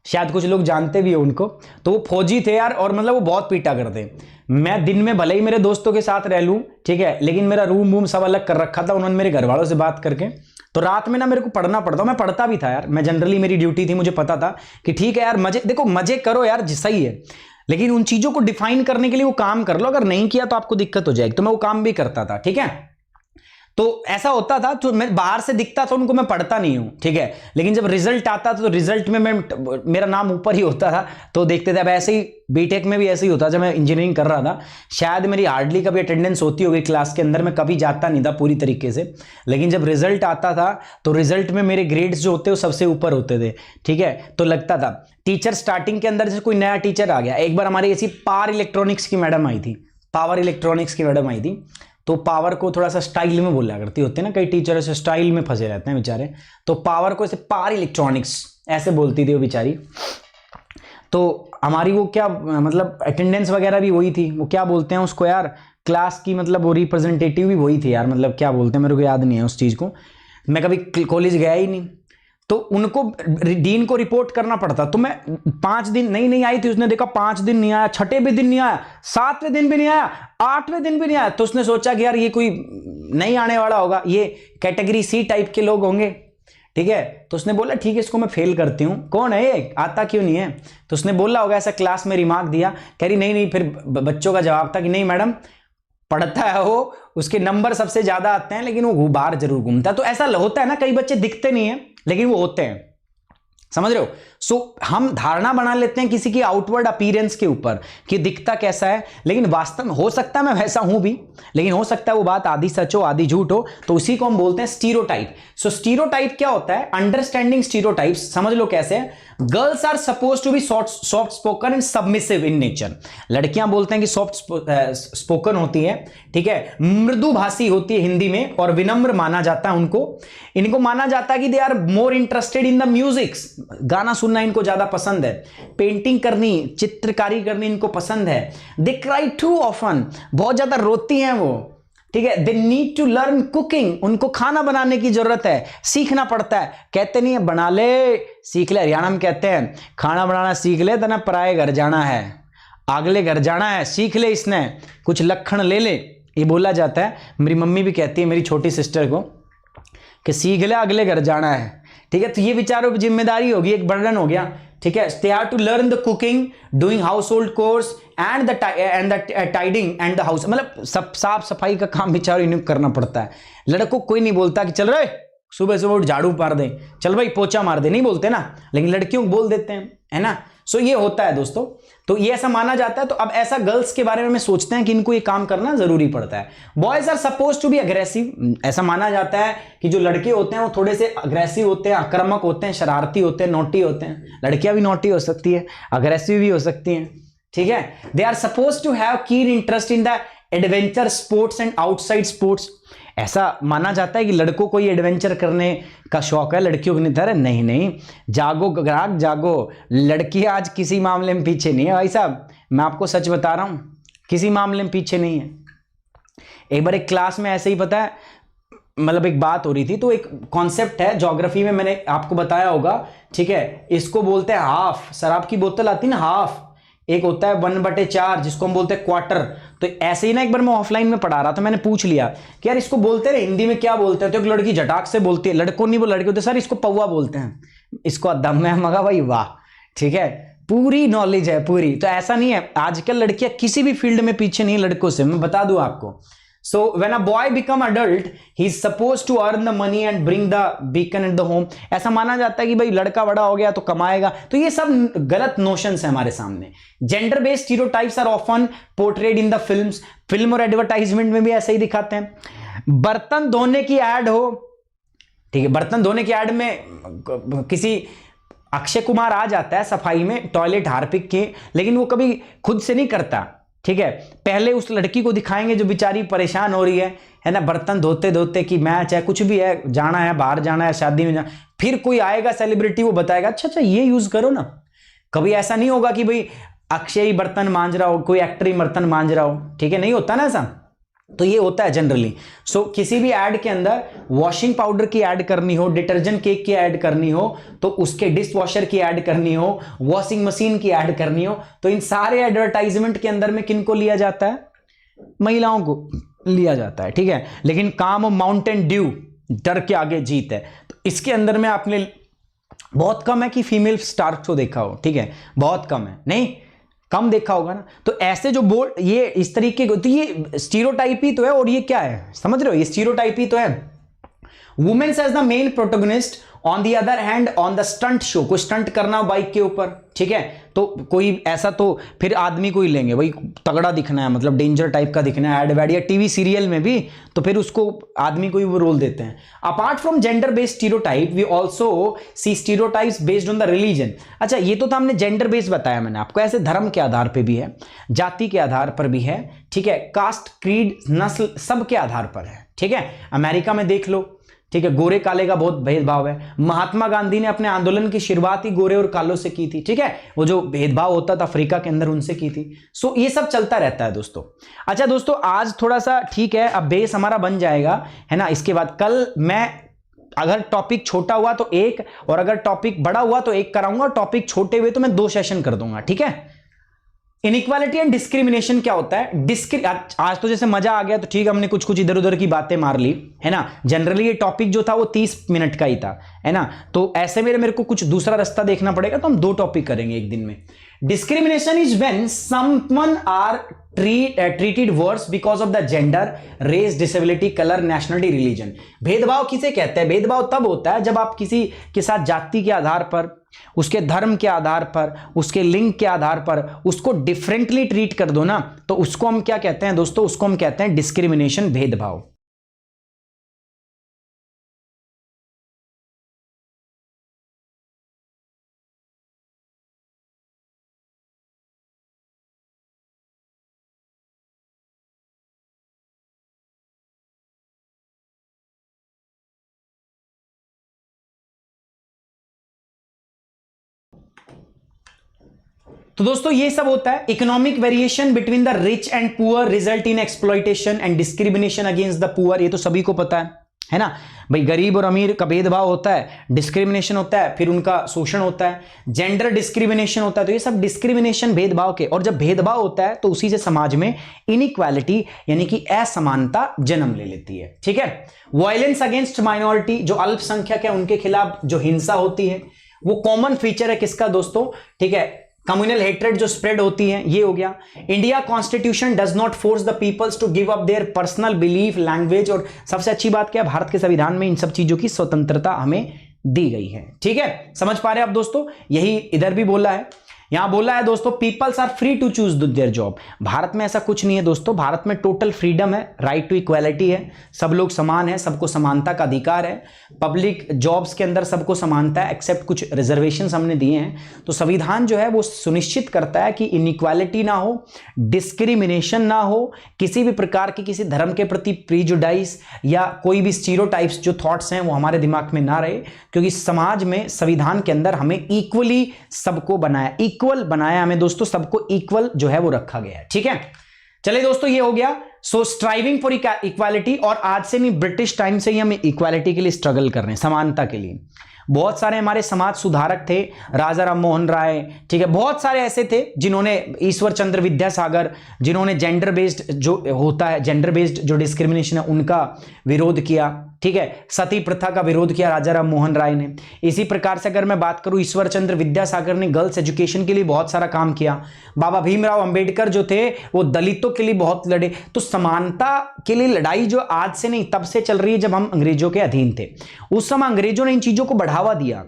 शायद कुछ लोग जानते भी हो उनको, तो वो फौजी थे यार, और मतलब वो बहुत पीटा करते। मैं दिन में भले ही मेरे दोस्तों के साथ रह लूं, ठीक है, लेकिन मेरा रूम सब अलग कर रखा था उन्होंने मेरे घर वालों से बात करके। तो रात में ना मेरे को पढ़ना पड़ता, मैं पढ़ता भी था यार, मैं जनरली मेरी ड्यूटी थी, मुझे पता था कि ठीक है यार मजे, देखो मजे करो यार सही है, लेकिन उन चीजों को डिफाइन करने के लिए वो काम कर लो, अगर नहीं किया तो आपको दिक्कत हो जाएगी। तो मैं वो काम भी करता था, ठीक है। तो ऐसा होता था, तो मैं बाहर से दिखता था उनको, मैं पढ़ता नहीं हूं, ठीक है, लेकिन जब रिजल्ट आता था तो रिजल्ट में मेरा नाम ऊपर ही होता था, तो देखते थे। अब ऐसे ही बीटेक में भी ऐसे ही होता, जब मैं इंजीनियरिंग कर रहा था, शायद मेरी हार्डली कभी अटेंडेंस होती होगी क्लास के अंदर, मैं कभी जाता नहीं था पूरी तरीके से, लेकिन जब रिजल्ट आता था तो रिजल्ट में मेरे ग्रेड्स जो होते वो सबसे ऊपर होते थे, ठीक है। तो लगता था टीचर स्टार्टिंग के अंदर जैसे कोई नया टीचर आ गया, एक बार हमारी ऐसी पावर इलेक्ट्रॉनिक्स की मैडम आई थी, तो पावर को थोड़ा सा स्टाइल में बोला करती होते हैं ना, कई टीचर ऐसे स्टाइल में फंसे रहते हैं बेचारे, तो पावर को ऐसे पावर इलेक्ट्रॉनिक्स ऐसे बोलती थी वो बेचारी। तो हमारी वो क्या मतलब अटेंडेंस वगैरह भी वही थी, वो क्या बोलते हैं उसको यार, क्लास की मतलब वो रिप्रेजेंटेटिव भी वही थी यार, मतलब क्या बोलते हैं मेरे को याद नहीं है उस चीज़ को, मैं कभी कॉलेज गया ही नहीं। तो उनको डीन को रिपोर्ट करना पड़ता, तो मैं 5 दिन नहीं आई थी, उसने देखा 5 दिन नहीं आया, 6ठे भी दिन नहीं आया, 7वें दिन भी नहीं आया, 8वें दिन भी नहीं आया, तो उसने सोचा कि यार ये कोई नहीं आने वाला होगा, ये कैटेगरी सी टाइप के लोग होंगे, ठीक है। तो उसने बोला ठीक है इसको मैं फेल करती हूँ, कौन है ये, आता क्यों नहीं है, तो उसने बोला होगा ऐसा, क्लास में रिमार्क दिया, कह रही नहीं। फिर बच्चों का जवाब था कि नहीं मैडम पढ़ता है वो, उसके नंबर सबसे ज्यादा आते हैं, लेकिन वो बाहर जरूर घूमता है। तो ऐसा होता है ना, कई बच्चे दिखते नहीं है लेकिन वो होते हैं, समझ रहे हो। सो हम धारणा बना लेते हैं किसी की आउटवर्ड अपीयरेंस के ऊपर कि दिखता कैसा है, लेकिन वास्तव में हो सकता है मैं वैसा हूं भी, लेकिन हो सकता है वो बात आधी सच हो आधी झूठ हो, तो उसी को हम बोलते हैं स्टीरियोटाइप। सो स्टीरियोटाइप क्या होता है? अंडरस्टैंडिंग स्टीरियोटाइप्स समझ लो कैसे है। Girls are suppose to be soft spoken and submissive in nature. लड़कियां बोलते हैं कि सॉफ्ट स्पोकन होती है, ठीक है, मृदुभाषी होती है हिंदी में, और विनम्र माना जाता है उनको। इनको माना जाता है कि they are more interested in the musics, गाना सुनना इनको ज्यादा पसंद है, पेंटिंग करनी, चित्रकारी करनी इनको पसंद है। दे क्राई टू ऑफन, बहुत ज्यादा रोती हैं वो, ठीक है। They need to learn cooking, उनको खाना बनाने की जरूरत है, सीखना पड़ता है। कहते नहीं है बना ले सीख ले, हरियाणा में कहते हैं खाना बनाना सीख ले तना पराए घर जाना है, अगले घर जाना है, सीख ले, इसने कुछ लक्षण ले ले, ये बोला जाता है। मेरी मम्मी भी कहती है मेरी छोटी सिस्टर को कि सीख ले अगले घर जाना है, ठीक है। तो ये विचारों की जिम्मेदारी होगी, एक बर्डन हो गया, ठीक है। They have to learn the cooking, doing household chores and the tidying and the house, मतलब सब साफ सफाई का काम बेचारों इन्हें करना पड़ता है। लड़कों को कोई नहीं बोलता कि चल रहे सुबह सुबह उठ झाड़ू मार दे, चल भाई पोछा मार दे, नहीं बोलते ना, लेकिन लड़कियों को बोल देते हैं, है ना। सो ये होता है दोस्तों, तो ये ऐसा माना जाता है। तो अब ऐसा गर्ल्स के बारे में सोचते हैं कि इनको ये काम करना जरूरी पड़ता है। Boys are suppose to be aggressive, ऐसा माना जाता है कि जो लड़के होते हैं वो थोड़े से अग्रेसिव होते हैं, आक्रामक होते हैं, शरारती होते हैं, नोटी होते हैं। लड़कियां भी नोटी हो सकती है, अग्रेसिव भी हो सकती हैं, ठीक है। They are suppose to have keen interest in the adventure sports and outside sports. ऐसा माना जाता है कि लड़कों को ये एडवेंचर करने का शौक है, लड़कियों को नहीं था। नहीं नहीं, जागो ग्राहक जागो, लड़की आज किसी मामले में पीछे नहीं है भाई साहब, मैं आपको सच बता रहा हूं, किसी मामले में पीछे नहीं है। एक बार एक क्लास में ऐसे ही पता है, मतलब एक बात हो रही थी, तो एक कॉन्सेप्ट है ज्योग्राफी में, मैंने आपको बताया होगा, ठीक है। इसको बोलते हैं हाफ, शराब की बोतल आती है ना हाफ, एक होता है 1/4 जिसको हम बोलते हैं क्वार्टर। तो ऐसे ही ना एक बार मैं ऑफलाइन में पढ़ा रहा था, मैंने पूछ लिया कि यार इसको बोलते हैं हिंदी में क्या बोलते हैं, तो एक लड़की झटाक से बोलती है, लड़कों नहीं बोल, लड़के होते सर इसको पौवा बोलते हैं, इसको दम है। मगा भाई वाह, ठीक है, पूरी नॉलेज है पूरी। तो ऐसा नहीं है, आजकल लड़कियां किसी भी फील्ड में पीछे नहीं लड़कों से, मैं बता दूं आपको। So when a boy become adult, he is supposed to earn the money and bring the beacon at the home. ऐसा माना जाता है कि भाई लड़का बड़ा हो गया तो कमाएगा। तो ये सब गलत नोशंस है हमारे सामने। Gender based stereotypes are often portrayed in the films, film और एडवर्टाइजमेंट में भी ऐसे ही दिखाते हैं। बर्तन धोने की एड हो, ठीक है, बर्तन धोने की एड में किसी अक्षय कुमार आ जाता है सफाई में, टॉयलेट हार्पिक के, लेकिन वो कभी खुद से नहीं करता, ठीक है। पहले उस लड़की को दिखाएंगे जो बेचारी परेशान हो रही है ना, बर्तन धोते धोते कि मैच है, कुछ भी है, जाना है, बाहर जाना है, शादी में जाना, फिर कोई आएगा सेलिब्रिटी, वो बताएगा अच्छा अच्छा ये यूज करो ना। कभी ऐसा नहीं होगा कि भाई अक्षय ही बर्तन मांज रहा हो, कोई एक्टर ही बर्तन मांज रहा हो, ठीक है, नहीं होता ना ऐसा। तो ये होता है जनरली। सो किसी भी ऐड के अंदर वॉशिंग पाउडर की ऐड करनी हो, डिटर्जेंट केक की ऐड करनी हो, तो उसके डिश वॉशर की ऐड करनी हो, वॉशिंग मशीन की ऐड करनी हो, तो इन सारे एडवर्टाइजमेंट के अंदर में किनको लिया जाता है? महिलाओं को लिया जाता है, ठीक है। लेकिन काम ऑफ माउंटेन ड्यू, डर के आगे जीत है, तो इसके अंदर में आपने बहुत कम है कि फीमेल स्टार को देखा हो, ठीक है, बहुत कम है, नहीं कम देखा होगा ना। तो ऐसे जो बोल ये इस तरीके को, तो ये स्टीरियोटाइप ही तो है। और ये क्या है समझ रहे हो, ये स्टीरियोटाइप ही तो है। Womens as the main protagonist, on the other hand on the stunt show, कोई स्टंट करना हो बाइक के ऊपर, ठीक है, तो कोई ऐसा, तो फिर आदमी को ही लेंगे भाई, तगड़ा दिखना है, मतलब डेंजर टाइप का दिखना है, एड या टीवी सीरियल में भी, तो फिर उसको आदमी को ही वो रोल देते हैं। Apart from gender based stereotype we also see stereotypes based on the religion. अच्छा, ये तो हमने जेंडर बेस्ड बताया मैंने आपको, ऐसे धर्म के आधार पर भी है, जाति के आधार पर भी है, ठीक है, कास्ट, क्रीड, नस्ल, सब के आधार पर है, ठीक है। अमेरिका में देख लो, ठीक है, गोरे काले का बहुत भेदभाव है। महात्मा गांधी ने अपने आंदोलन की शुरुआत ही गोरे और कालों से की थी, ठीक है, वो जो भेदभाव होता था अफ्रीका के अंदर उनसे की थी। सो ये सब चलता रहता है दोस्तों। अच्छा दोस्तों, आज थोड़ा सा ठीक है, अब बेस हमारा बन जाएगा, है ना। इसके बाद कल मैं, अगर टॉपिक छोटा हुआ तो एक, और अगर टॉपिक बड़ा हुआ तो एक कराऊंगा, टॉपिक छोटे हुए तो मैं 2 सेशन कर दूंगा, ठीक है। इनइक्वालिटी एंड डिस्क्रिमिनेशन क्या होता है? आज तो जैसे मजा आ गया तो ठीक है, हमने कुछ कुछ इधर उधर की बातें मार ली, है ना। जनरली ये टॉपिक जो था वो 30 मिनट का ही था, है ना। तो ऐसे मेरे को कुछ दूसरा रास्ता देखना पड़ेगा, तो हम 2 टॉपिक करेंगे एक दिन में। Discrimination is when someone are treated worse because of the gender, race, disability, color, nationality, religion। भेदभाव किसे कहते हैं? भेदभाव तब होता है जब आप किसी के साथ जाति के आधार पर, उसके धर्म के आधार पर, उसके लिंग के आधार पर उसको डिफरेंटली ट्रीट कर दो ना, तो उसको हम क्या कहते हैं दोस्तों? उसको हम कहते हैं डिस्क्रिमिनेशन, भेदभाव। तो दोस्तों ये सब होता है। Economic variation between the rich and poor result in exploitation and discrimination against the poor, ये तो सभी को पता है ना भाई। गरीब और अमीर का भेदभाव होता है, डिस्क्रिमिनेशन होता है, फिर उनका शोषण होता है, जेंडर डिस्क्रिमिनेशन होता है। तो ये सब डिस्क्रिमिनेशन भेदभाव के, और जब भेदभाव होता है तो उसी से समाज में इनइक्वालिटी यानी कि असमानता जन्म ले लेती है। ठीक है। वायलेंस अगेंस्ट माइनॉरिटी, जो अल्पसंख्यक है उनके खिलाफ जो हिंसा होती है, वो कॉमन फीचर है किसका दोस्तों? ठीक है, कम्युनल हेट्रेड जो स्प्रेड होती है, ये हो गया। India constitution does not force the peoples to give up their personal belief, language, और सबसे अच्छी बात क्या है, भारत के संविधान में इन सब चीजों की स्वतंत्रता हमें दी गई है। ठीक है, समझ पा रहे हैं आप दोस्तों? यही इधर भी बोला है, यहां बोला है दोस्तों, peoples are free to choose their job. Bharat में ऐसा कुछ नहीं है दोस्तों, भारत में टोटल फ्रीडम है, राइट टू इक्वालिटी है, सब लोग समान है, सबको समानता का अधिकार है, पब्लिक जॉब्स के अंदर सबको समानता है, एक्सेप्ट कुछ रिजर्वेशंस हमने दिए हैं। तो संविधान जो है वो सुनिश्चित करता है कि इनइक्वालिटी ना हो, डिस्क्रिमिनेशन ना हो, किसी भी प्रकार की किसी धर्म के प्रति प्रीजुडाइज या कोई भी स्टीरियोटाइप्स जो थॉट्स हैं वो हमारे दिमाग में ना रहे, क्योंकि समाज में संविधान के अंदर हमें इक्वली सबको बनाया, इक्वल बनाया हमें दोस्तों, सबको इक्वल जो है वो रखा गया है। ठीक है, चलिए दोस्तों ये हो गया। सो स्ट्राइविंग फॉर इक्वालिटी, और आज से नहीं ब्रिटिश टाइम से ही हम इक्वालिटी के लिए स्ट्रगल कर रहे हैं, समानता के लिए। बहुत सारे हमारे समाज सुधारक थे, राजा राम मोहन राय, ठीक है, बहुत सारे ऐसे थे जिन्होंने, ईश्वर चंद्र विद्यासागर, जिन्होंने जेंडर बेस्ड जो होता है, जेंडर बेस्ड जो डिस्क्रिमिनेशन है उनका विरोध किया। ठीक है, सती प्रथा का विरोध किया राजा राम मोहन राय ने। इसी प्रकार से अगर मैं बात करूं, ईश्वर चंद्र विद्यासागर ने गर्ल्स एजुकेशन के लिए बहुत सारा काम किया। बाबा भीमराव अंबेडकर जो थे वो दलितों के लिए बहुत लड़े। तो समानता के लिए लड़ाई जो आज से नहीं तब से चल रही है, जब हम अंग्रेजों के अधीन थे। उस समय अंग्रेजों ने इन चीजों को बढ़ावा दिया।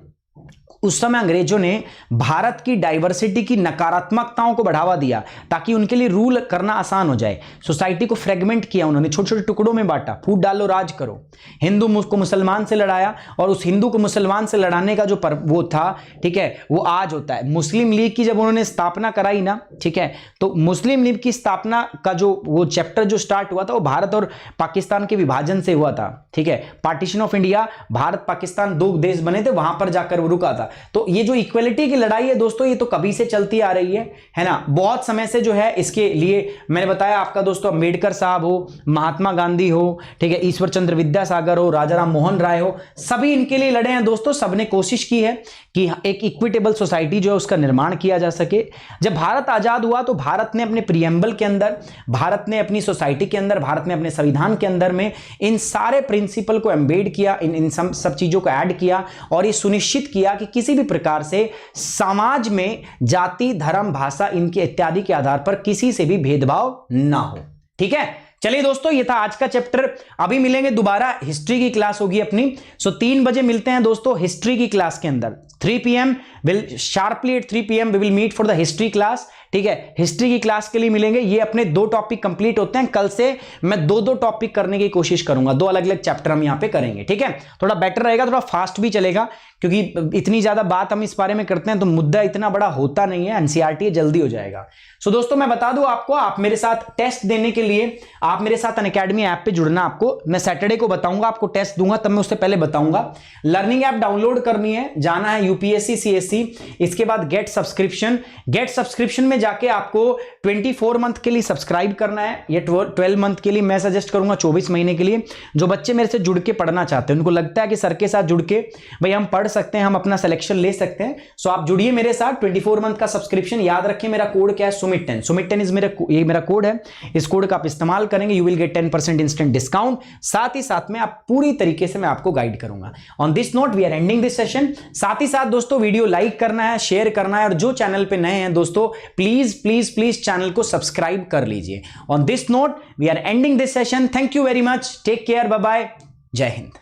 उस समय अंग्रेजों ने भारत की डाइवर्सिटी की नकारात्मकताओं को बढ़ावा दिया ताकि उनके लिए रूल करना आसान हो जाए। सोसाइटी को फ्रेगमेंट किया उन्होंने, छोटे छोटे टुकड़ों में बांटा, फूट डालो राज करो। हिंदू को मुसलमान से लड़ाया, और उस हिंदू को मुसलमान से लड़ाने का जो वो था, ठीक है, वो आज होता है। मुस्लिम लीग की जब उन्होंने स्थापना कराई ना, ठीक है, तो मुस्लिम लीग की स्थापना का जो वो चैप्टर जो स्टार्ट हुआ था वो भारत और पाकिस्तान के विभाजन से हुआ था। ठीक है, partition of India, Bharat Pakistan दो देश बने थे, वहां पर जाकर वो रुका था। तो ये जो इक्वलिटी की लड़ाई है दोस्तों, ये तो कभी से चलती आ रही है ना, बहुत समय से जो है। इसके लिए मैंने बताया आपका दोस्तों, अंबेडकर साहब हो, महात्मा गांधी हो, ठीक है, ईश्वर चंद्र विद्यासागर हो, राजा राम मोहन राय हो, सभी इनके लिए लड़े हैं दोस्तों। सबने कोशिश की है कि एक इक्विटेबल सोसाइटी जो है उसका निर्माण किया जा सके। जब भारत आजाद हुआ तो भारत ने अपने प्रीएम्बल के अंदर, भारत ने अपनी सोसाइटी के अंदर, भारत ने अपने संविधान के अंदर में इन सारे प्रिंसिपल को एम्बेड किया, इन सब चीजों को ऐड किया, और ये सुनिश्चित किया कि किसी भी प्रकार से समाज में जाति, धर्म, भाषा इनके इत्यादि के आधार पर किसी से भी भेदभाव ना हो। ठीक है, चलिए दोस्तों ये था आज का चैप्टर। अभी मिलेंगे दोबारा, हिस्ट्री की क्लास होगी अपनी। 3 बजे मिलते हैं दोस्तों हिस्ट्री की क्लास के अंदर। 3 PM will sharply at 3 PM we will meet for the history class. ठीक है, हिस्ट्री की क्लास के लिए मिलेंगे। ये अपने 2 टॉपिक कंप्लीट होते हैं। कल से मैं 2 टॉपिक करने की कोशिश करूंगा, 2 अलग अलग चैप्टर हम यहां पे करेंगे। ठीक है, थोड़ा बेटर रहेगा, थोड़ा फास्ट भी चलेगा, क्योंकि इतनी ज्यादा बात हम इस बारे में करते हैं तो मुद्दा इतना बड़ा होता नहीं है, एनसीईआरटी जल्दी हो जाएगा। सो दोस्तों मैं बता दूं आपको, आप मेरे साथ टेस्ट देने के लिए आप मेरे साथ अनअकैडमी ऐप पे जुड़ना। आपको मैं सैटरडे को बताऊंगा, आपको टेस्ट दूंगा, तब मैं उससे पहले बताऊंगा। लर्निंग ऐप डाउनलोड करनी है, जाना है यूपीएससी सीएससी, इसके बाद गेट सब्सक्रिप्शन। गेट सब्सक्रिप्शन में जाके आपको 24 मंथ के लिए सब्सक्राइब करना है, या 12 मंथ के लिए मैं सजेस्ट करूंगा 24 महीने के लिए। जो बच्चे मेरे से जुड़ के पढ़ना चाहते हैं, उनको लगता है कि सर के साथ जुड़ के भाई हम पढ़ सकते हैं, हम अपना सिलेक्शन ले सकते हैं, सो आप जुड़िए मेरे साथ। 24 मंथ का सब्सक्रिप्शन, याद रखिए मेरा कोड क्या है, सुमित 10। सुमित 10 इज ये मेरा कोड है। इस कोड का आप इस्तेमाल करेंगे, you will get 10% instant discount. साथ ही साथ में आप पूरी तरीके से मैं आपको गाइड करूंगा। On this note we are ending this session. साथ ही साथ दोस्तों वीडियो लाइक करना है, शेयर करना है, और जो चैनल पे नए हैं दोस्तों प्लीज प्लीज प्लीज चैनल को सब्सक्राइब कर लीजिए। On this note we are ending this session. Thank you very much, take care, bye bye, जय हिंद।